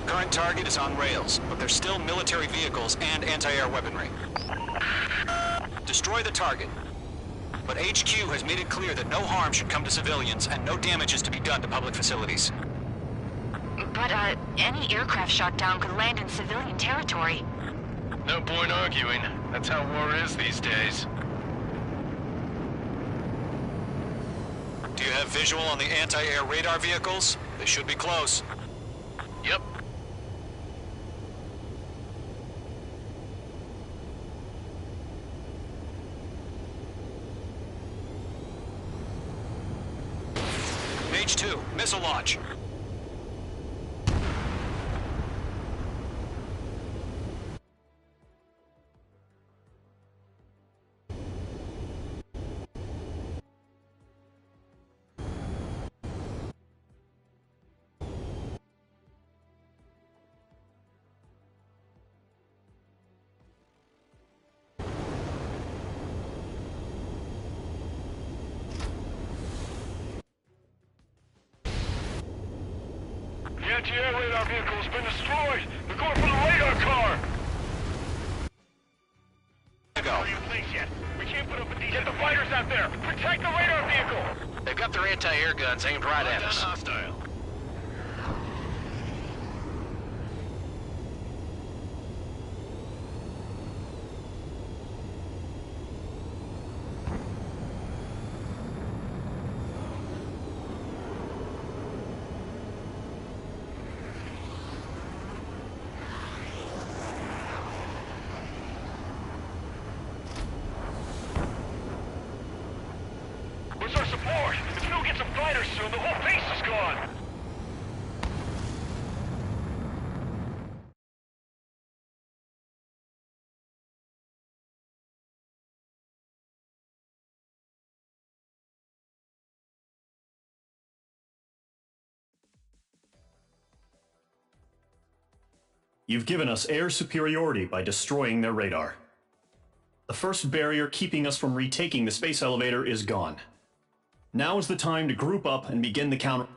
Current target is on rails, but there's still military vehicles and anti-air weaponry. Destroy the target. But HQ has made it clear that no harm should come to civilians and no damage is to be done to public facilities. But, any aircraft shot down could land in civilian territory. No point arguing. That's how war is these days. Do you have visual on the anti-air radar vehicles? They should be close. Yep. Page 2, missile launch. The anti-air radar vehicle has been destroyed! They're going for the radar car! Go. We can't put up a decent... Get the fighters out there! Protect the radar vehicle! They've got their anti-air guns aimed right at us. Hostile. Where's our support? If we don't get some fighters soon, the whole You've given us air superiority by destroying their radar. The first barrier keeping us from retaking the space elevator is gone. Now is the time to group up and begin the counter.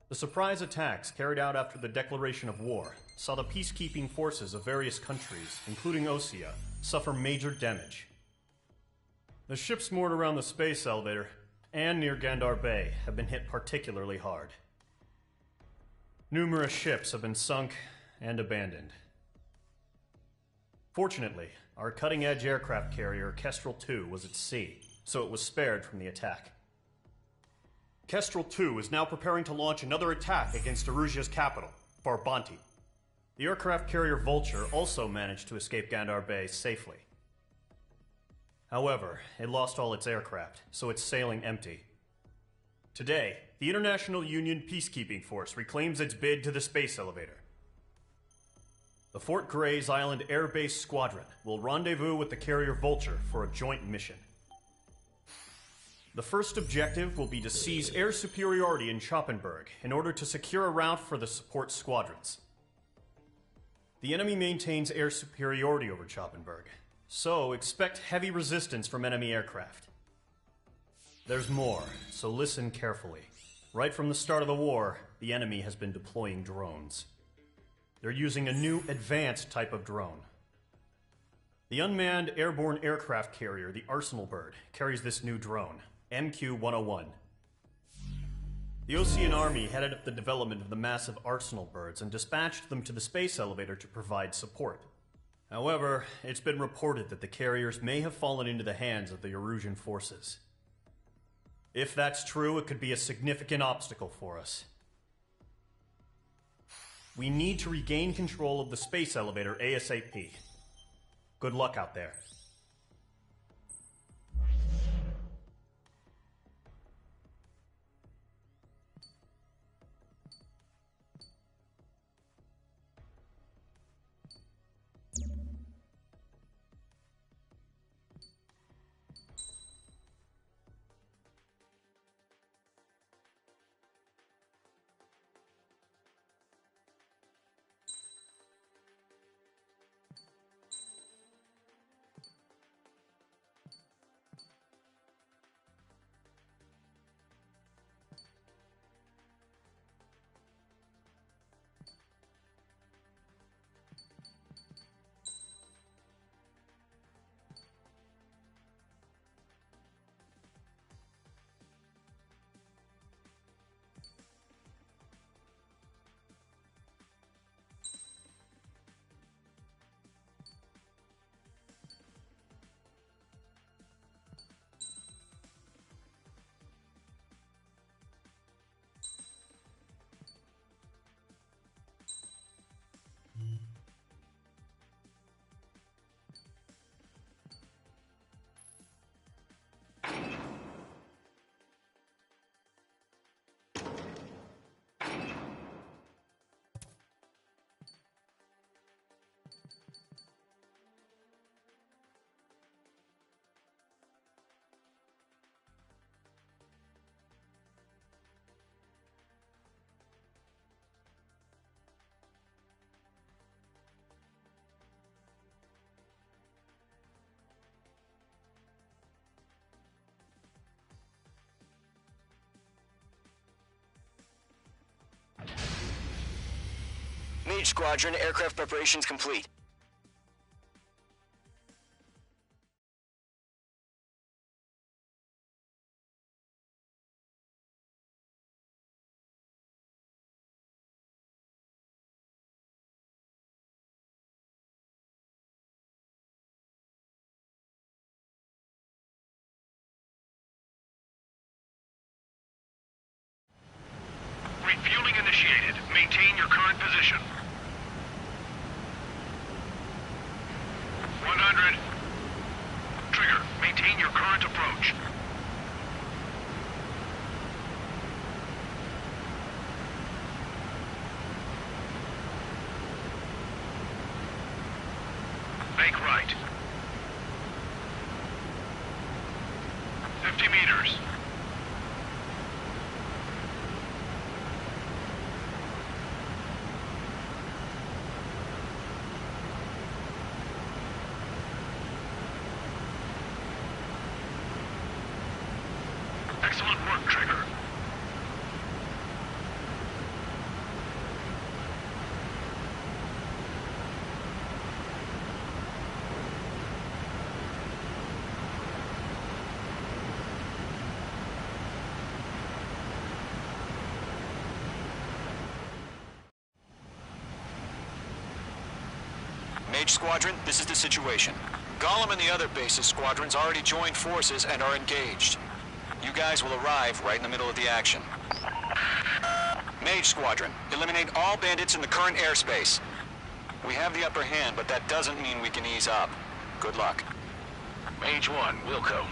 The surprise attacks carried out after the declaration of war saw the peacekeeping forces of various countries, including Osea, suffer major damage. The ships moored around the space elevator and near Gandar Bay have been hit particularly hard. Numerous ships have been sunk and abandoned. Fortunately, our cutting-edge aircraft carrier Kestrel II was at sea, so it was spared from the attack. Kestrel II is now preparing to launch another attack against Erusia's capital, Farbanti. The aircraft carrier Vulture also managed to escape Gandar Bay safely. However, it lost all its aircraft, so it's sailing empty. Today, the International Union Peacekeeping Force reclaims its bid to the space elevator. The Fort Gray's Island Air Base Squadron will rendezvous with the carrier Vulture for a joint mission. The first objective will be to seize air superiority in Schoppenberg in order to secure a route for the support squadrons. The enemy maintains air superiority over Schoppenberg, so expect heavy resistance from enemy aircraft. There's more, so listen carefully. Right from the start of the war, the enemy has been deploying drones. They're using a new advanced type of drone. The unmanned airborne aircraft carrier, the Arsenal Bird, carries this new drone, MQ-101. The Osean Army headed up the development of the massive Arsenal Birds and dispatched them to the space elevator to provide support. However, it's been reported that the carriers may have fallen into the hands of the Erusian forces. If that's true, it could be a significant obstacle for us. We need to regain control of the space elevator ASAP. Good luck out there. Mage Squadron, aircraft preparations complete. Refueling initiated. Maintain your current position. 100. Trigger, maintain your current approach. Make right. 50 meters. Excellent work, Trigger. Mage Squadron, this is the situation. Gollum and the other base's squadrons already joined forces and are engaged. You guys will arrive right in the middle of the action. Mage Squadron, eliminate all bandits in the current airspace. We have the upper hand, but that doesn't mean we can ease up. Good luck. Mage 1, Wilco.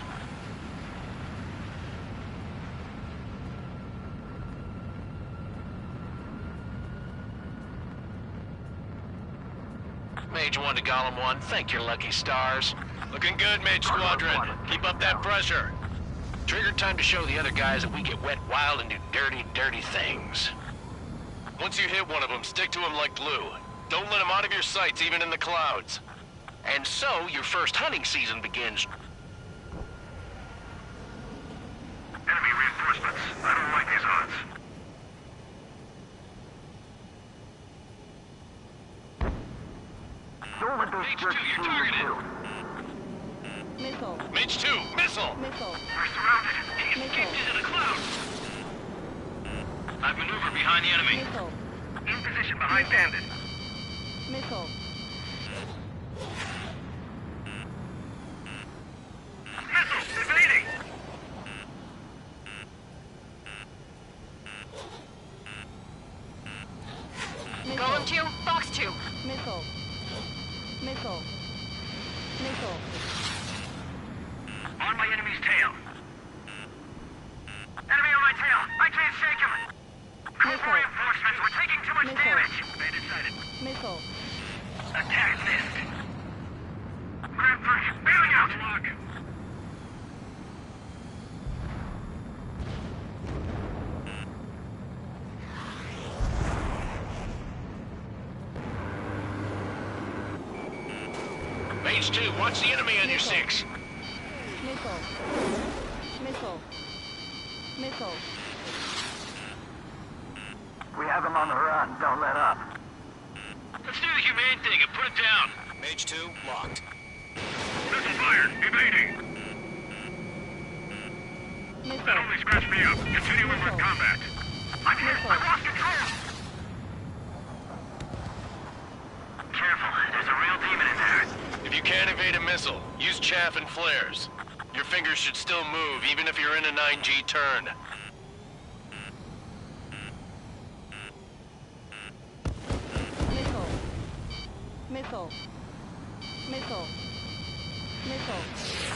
Mage 1 to Golem 1, thank your lucky stars. Looking good, Mage Squadron. Keep up that pressure. Trigger, time to show the other guys that we get wet wild and do dirty, dirty things. Once you hit one of them, stick to them like glue. Don't let them out of your sights, even in the clouds. And so, your first hunting season begins. Enemy reinforcements. I don't like these odds. Mage 2, you're targeted. Missile. Mage 2, missile! Missile. We're surrounded. He escaped into the clouds! I've maneuvered behind the enemy. Missile. In position behind bandit. Missile. Missile evading. Golem 2, Fox 2. Missile. Missile. Missile. On my enemy's tail. Enemy on my tail. I can't shake him. Call for reinforcements. We're taking too much damage. Bandit sighted. Missile. Attack missed. Grand 3, bailing out. Lock. Mage 2, watch the enemy on your 6. Missile. Missile. Missile. We have him on the run. Don't let up. Let's do the humane thing and put it down. Mage 2, locked. Missile fired. Evading. That only scratched me up. Continue with combat. I'm hit. I've lost control. Careful. There's a real demon in there. If you can't evade a missile, use chaff and flares. Your fingers should still move, even if you're in a 9G turn. Missile. Missile. Missile. Missile.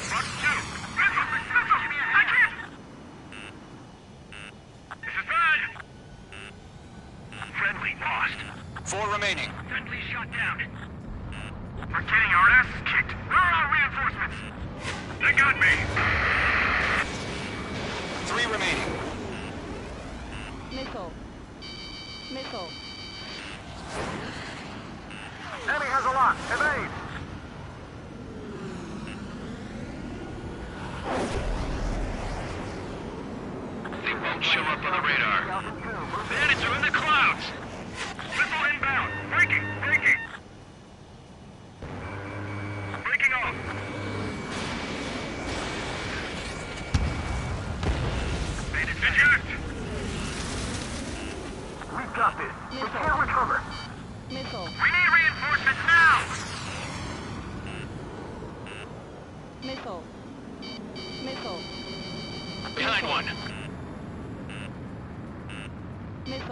Fox 2. Missile. I can't. This is bad. Friendly lost. 4 remaining. Friendly shot down. We're getting our asses kicked. Where are our reinforcements? They got me. 3 remaining. Missile. Missile. Enemy has a lock. Evade. They won't show up on the radar. Bandits are in the clouds. Missile inbound. Breaking.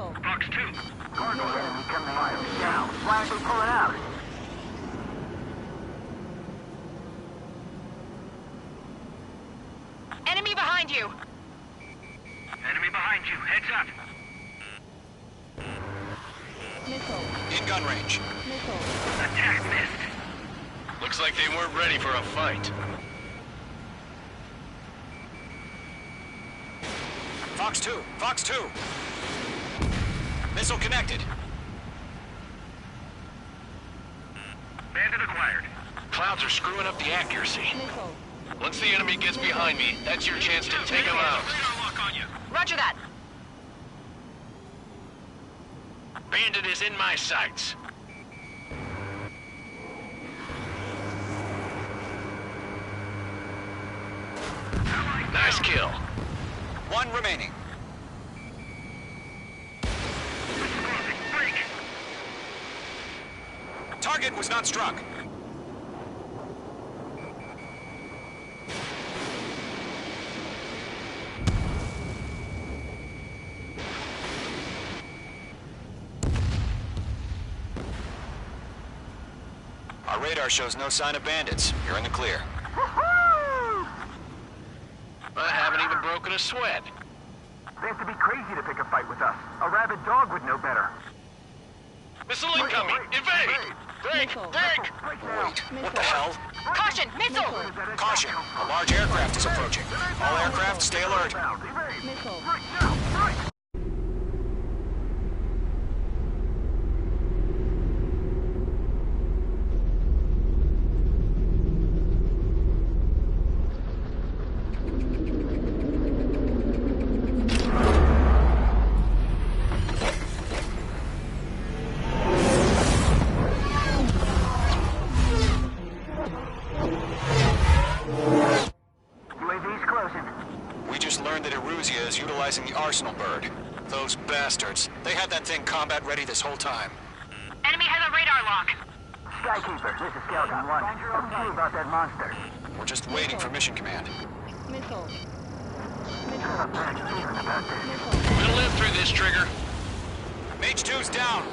Missile. Fox 2. Missile. Enemy coming in. Down. Why aren't they pulling out? Enemy behind you! Enemy behind you. Heads up. Missile. In gun range. Missile. Attack missed. Looks like they weren't ready for a fight. Fox 2. Fox 2. Missile connected. Bandit acquired. Clouds are screwing up the accuracy. Missile. Once the enemy gets behind me, that's your chance to take them out. Radar lock on you. Roger that! Bandit is in my sights. Nice kill. One remaining. Break. Target was not struck. Our radar shows no sign of bandits. You're in the clear. I haven't even broken a sweat. They have to be crazy to pick a fight with us. A rabid dog would know better. Missile incoming! Evade! Break! Missile. Break! Wait, what the hell? Caution! Missile! Caution! A large aircraft is approaching. All aircraft, stay alert. Missile. Utilizing the arsenal bird. Those bastards. They had that thing combat ready this whole time. Enemy has a radar lock! Skykeeper, this is Skeleton 1. What's true about that monster? We're just waiting for mission command. Missile. I have a bad feeling about this. We'll live through this, Trigger. Mage 2's down.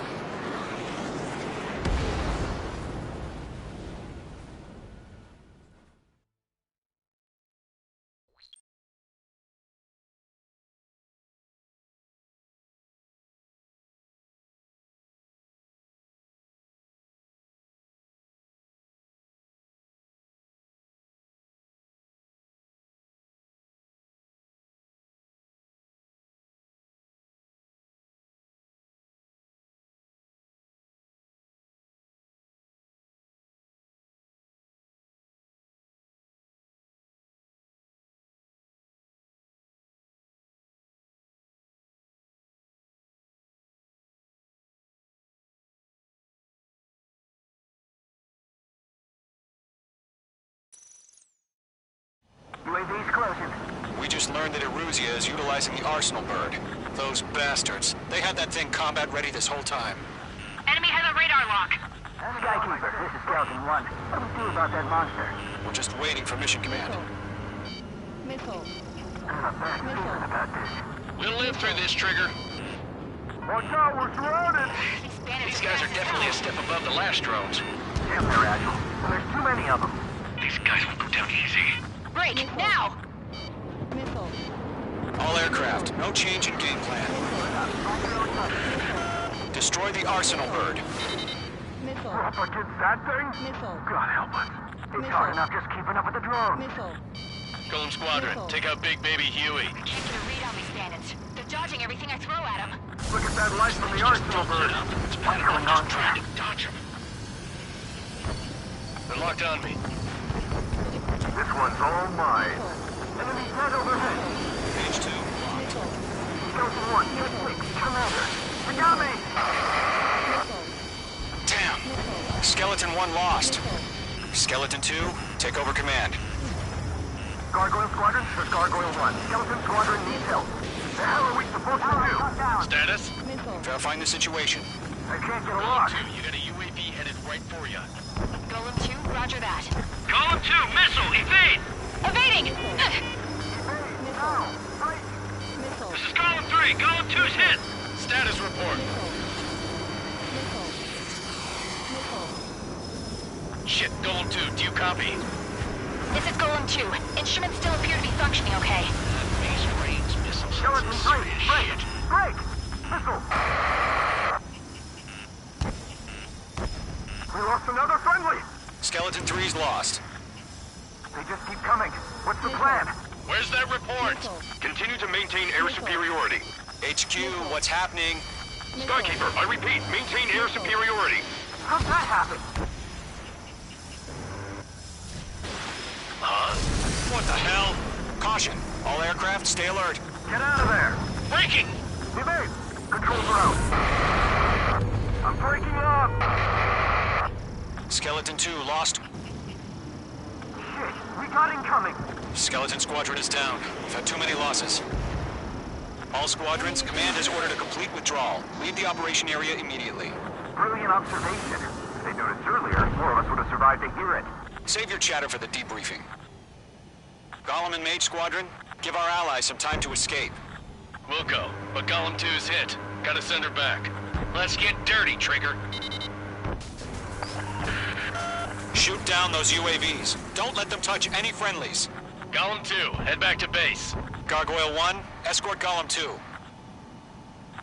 UAV's closing. We just learned that Eruzia is utilizing the arsenal bird. Those bastards. They had that thing combat ready this whole time. Enemy has a radar lock! Skykeeper, this is Skeleton 1. What do we do about that monster? We're just waiting for mission command. Missile. I have a bad feeling about this. We'll live through this, Trigger. Watch out, we're surrounded! These guys are definitely a step above the last drones. Damn, they're agile. And there's too many of them. These guys will go down easy. Break! Now! Missile. All aircraft, no change in game plan. Destroy the arsenal bird. Missile. Up against that thing? Missile. God help us. It's hard enough just keeping up with the drone. Missile. Golem Squadron, take out Big Baby Huey. I can't get a read on these bandits. They're dodging everything I throw at them. Look at that light from the arsenal bird. It's What's going on trying here? to dodge them. They're locked on me. This one's all mine. Enemy dead overhead. Page 2. Missile. Skeleton 1, get quick. Commander. They got me! Missile. Damn. Missile. Skeleton 1 lost. Missile. Skeleton 2, take over command. Gargoyle Squadron, this is Gargoyle 1. Skeleton Squadron needs help. The hell are we supposed to do? Status? Missile. Verifying the situation. I can't get a Golem lock. 2, you got a UAV headed right for you. Golem 2, roger that. Golem 2, missile, evade! Evading! Missile. Right. Missile. This is Golem 3, Golem 2's hit! Status report. Shit, Golem 2, do you copy? This is Golem 2. Instruments still appear to be functioning okay. These range missiles. Skeleton 3, break! Break! Missile! We lost another friendly! Skeleton 3's lost. They just keep coming. What's the plan? Where's that report? Continue to maintain air superiority. HQ, what's happening? Skykeeper, I repeat, maintain air superiority. How'd that happen? Huh? What the hell? Caution. All aircraft, stay alert. Get out of there! Breaking! Evade! Controls are out. I'm breaking up! Skeleton 2 lost. Shit, we got incoming! Skeleton Squadron is down. We've had too many losses. All squadrons, command has ordered a complete withdrawal. Leave the operation area immediately. Brilliant observation. If they'd noticed earlier, more of us would have survived to hear it. Save your chatter for the debriefing. Golem and Mage Squadron, give our allies some time to escape. We'll go, but Golem 2's hit. Gotta send her back. Let's get dirty, Trigger. Shoot down those UAVs. Don't let them touch any friendlies. Golem 2, head back to base. Gargoyle 1, escort Golem 2.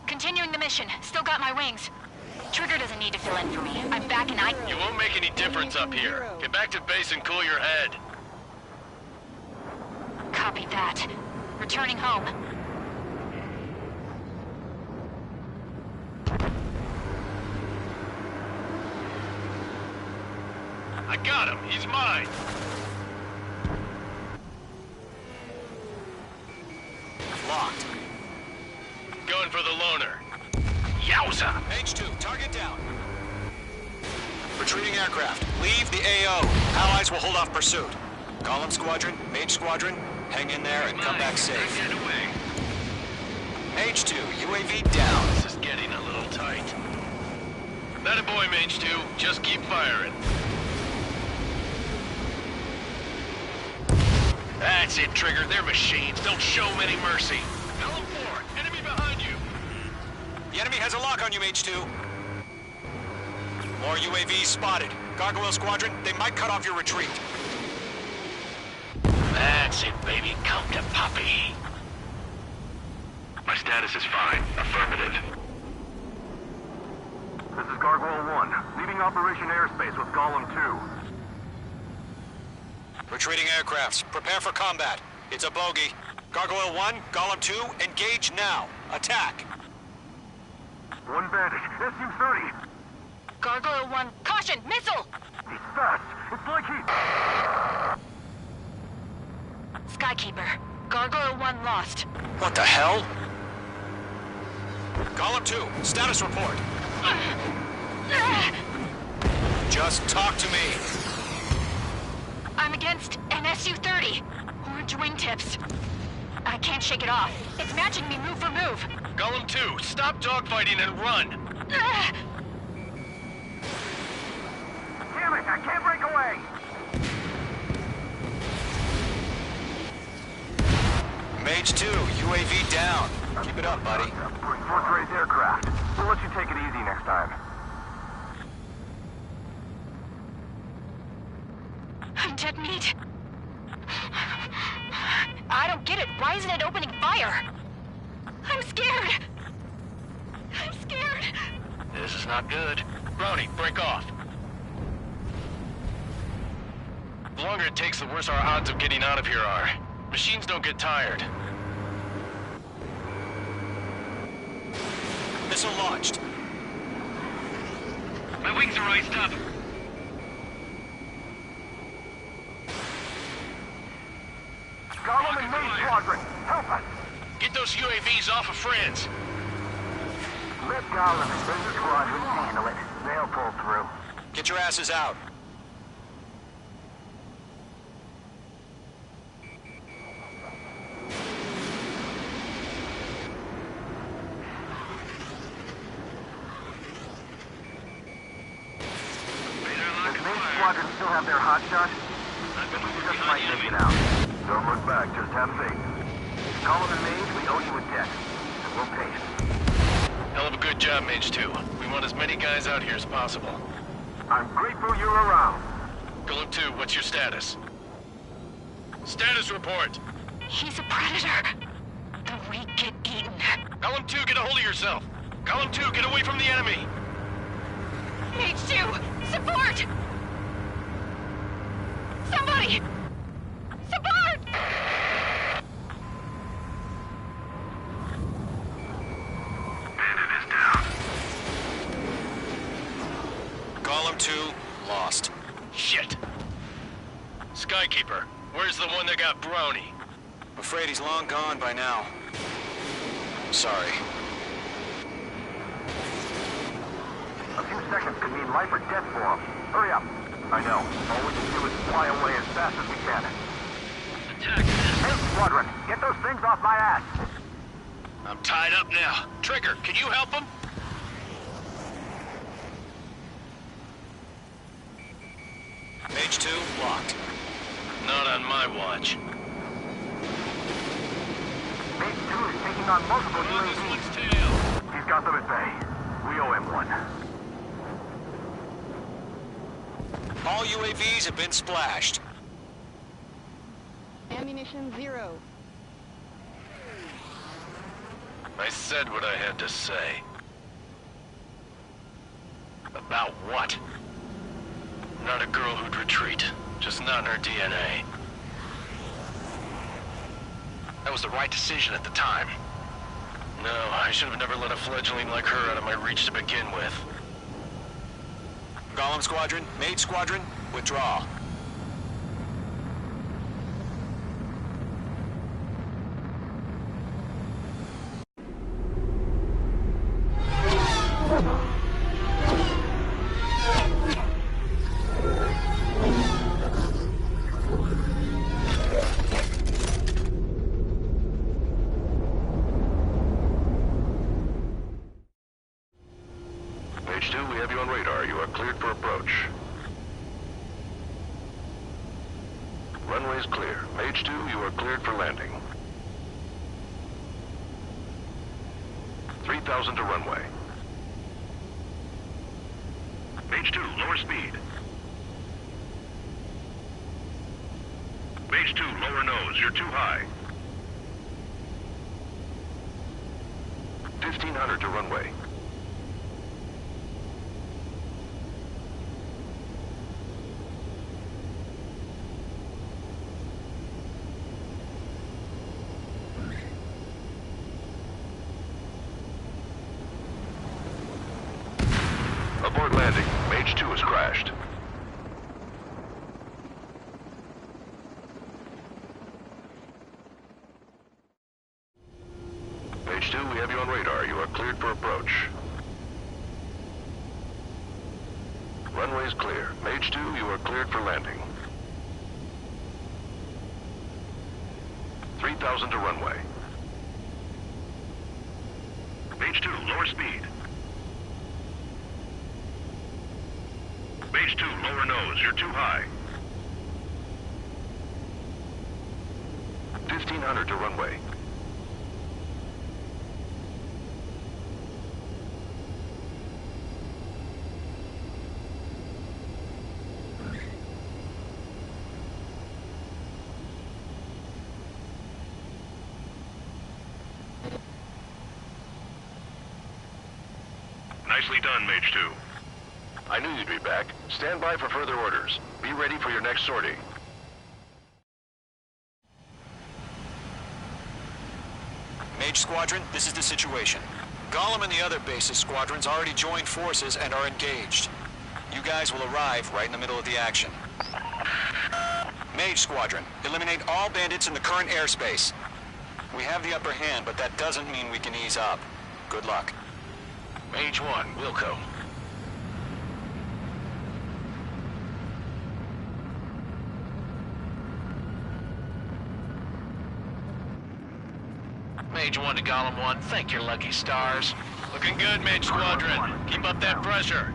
Continuing the mission. Still got my wings. Trigger doesn't need to fill in for me. I'm back and You won't make any difference up here. Get back to base and cool your head. Copy that. Returning home. I got him. He's mine. Locked. Going for the loner. Yowza! H2, target down. Retreating aircraft. Leave the AO. Allies will hold off pursuit. Golem Squadron, Mage Squadron, hang in there and come back safe. Get away. H2, UAV down. This is getting a little tight. That a boy, Mage 2. Just keep firing. That's it, Trigger. They're machines. Don't show them any mercy. Golem 4, enemy behind you. The enemy has a lock on you, Mage 2. More UAVs spotted. Gargoyle Squadron, they might cut off your retreat. That's it, baby. Come to Poppy. My status is fine. Affirmative. This is Gargoyle 1, leaving Operation Airspace with Golem 2. Retreating aircrafts, prepare for combat. It's a bogey. Gargoyle 1, Golem 2, engage now. Attack. One bandit, SU-30. Gargoyle 1, caution! Missile! He's fast. It's like he... Skykeeper. Gargoyle 1 lost. What the hell? Golem 2, status report. Just talk to me. I'm against an SU-30. Orange wingtips. I can't shake it off. It's matching me move for move. Golem 2, stop dogfighting and run. Damn it, I can't break away. Mage 2, UAV down. Keep it up, buddy. Fourth-grade aircraft. We'll let you take it easy next time. I'm dead meat. I don't get it. Why isn't it opening fire? I'm scared. I'm scared. This is not good. Brownie, break off. The longer it takes, the worse our odds of getting out of here are. Machines don't get tired. Missile launched. My wings are raised up. Golem and Mage Squadron, help us! Get those UAVs off of friends. Let Golem and Mage Squadron handle it. They'll pull through. Get your asses out. Does Mage Squadron still have their hotshot? Then we just might make it out. Don't look back, just have faith. Golem and Mage, we owe you a debt. We'll pay it. Hell of a good job, Mage 2. We want as many guys out here as possible. I'm grateful you're around. Golem 2, what's your status? Status report! He's a predator. The weak get eaten. Golem 2, get a hold of yourself! Golem 2, get away from the enemy! Mage 2, support! Somebody! Support! Bandit is down. Golem 2, lost. Shit! Skykeeper, where's the one that got Brownie? I'm afraid he's long gone by now. Sorry. A few seconds could mean life or death for him. Hurry up. I know. All we can do is fly away as fast as we can. Attack! Hey, Squadron, get those things off my ass. I'm tied up now. Trigger, can you help him? Mage 2, locked. Not on my watch. Mage 2 is taking on multiple UAVs. He's got them at bay. We owe him one. All UAVs have been splashed. Ammunition 0. I said what I had to say. About what? Not a girl who'd retreat. Just not in her DNA. That was the right decision at the time. No, I should have never let a fledgling like her out of my reach to begin with. Golem Squadron, Mage Squadron, withdraw. Mage 2, we have you on radar. You are cleared for approach. Runway's clear. Mage 2, you are cleared for landing. 3,000 to runway. Mage 2, lower speed. Mage 2, lower nose. You're too high. 1,500 to runway. Abort landing. Mage 2 has crashed. Mage 2, we have you on radar. You are cleared for approach. Runway's clear. Mage 2, you are cleared for landing. 3,000 to runway. Mage 2, lower speed. Mage 2, lower nose. You're too high. 1,500 to runway. Nicely done, Mage 2. I knew you'd be back. Stand by for further orders. Be ready for your next sortie. Mage Squadron, this is the situation. Golem and the other base's squadrons already joined forces and are engaged. You guys will arrive right in the middle of the action. Mage Squadron, eliminate all bandits in the current airspace. We have the upper hand, but that doesn't mean we can ease up. Good luck. Mage 1, Wilco. Mage 1 to Golem 1, thank your lucky stars. Looking good, Mage Squadron. Keep up that pressure.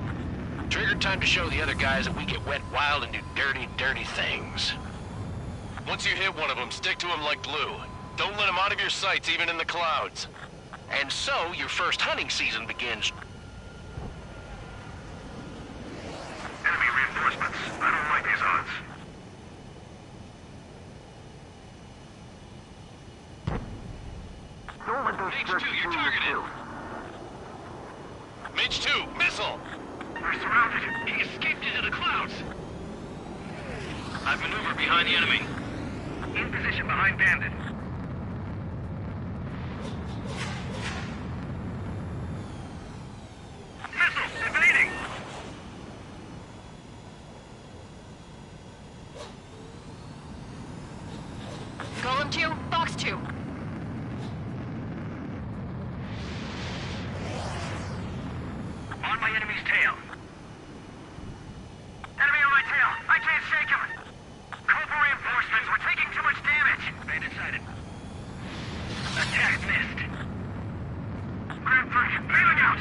Trigger time to show the other guys that we get wet wild and do dirty, dirty things. Once you hit one of them, stick to him like glue. Don't let him out of your sights, even in the clouds. And so, your first hunting season begins. Enemy reinforcements. I don't like these odds. Don't let those Mage jerks 2, you're do targeted. you. Mage 2, missile! We're surrounded. He escaped into the clouds. I've maneuvered behind the enemy. In position behind Bandit. Missile! Evading! Golem 2, Fox 2. On my enemy's tail. Enemy on my tail! I can't shake him! Cobra reinforcements! We're taking too much damage! Bandit sighted. Attack missed. Grand Prix, bailing out!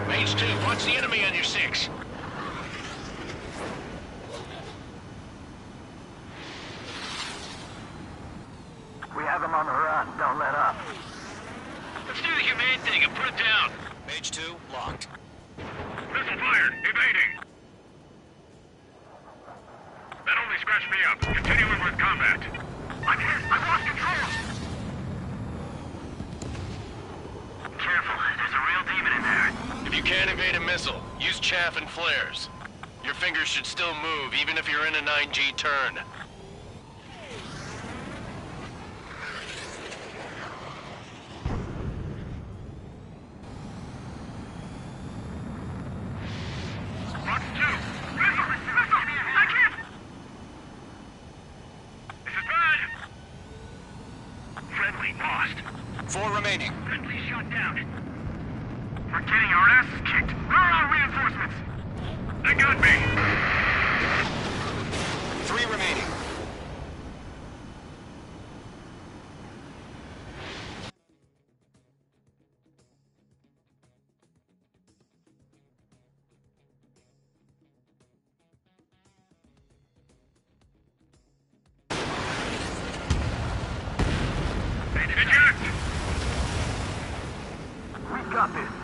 Mage 2, watch the enemy on your 6. We have him on the run. Don't let up. Let's do the humane thing and put it down. Mage 2, locked. Missile fired! Evading! That only scratched me up. Continuing with combat. I'm hit! I lost control! Careful, there's a real demon in there. If you can't evade a missile, use chaff and flares. Your fingers should still move, even if you're in a 9G turn. Fox 2! Missile! Missile! I can't! This is bad! Friendly lost. 4 remaining. Friendly shot down. We're getting our asses kicked. Where are our reinforcements? They got me! 3 remaining. Eject! We got this.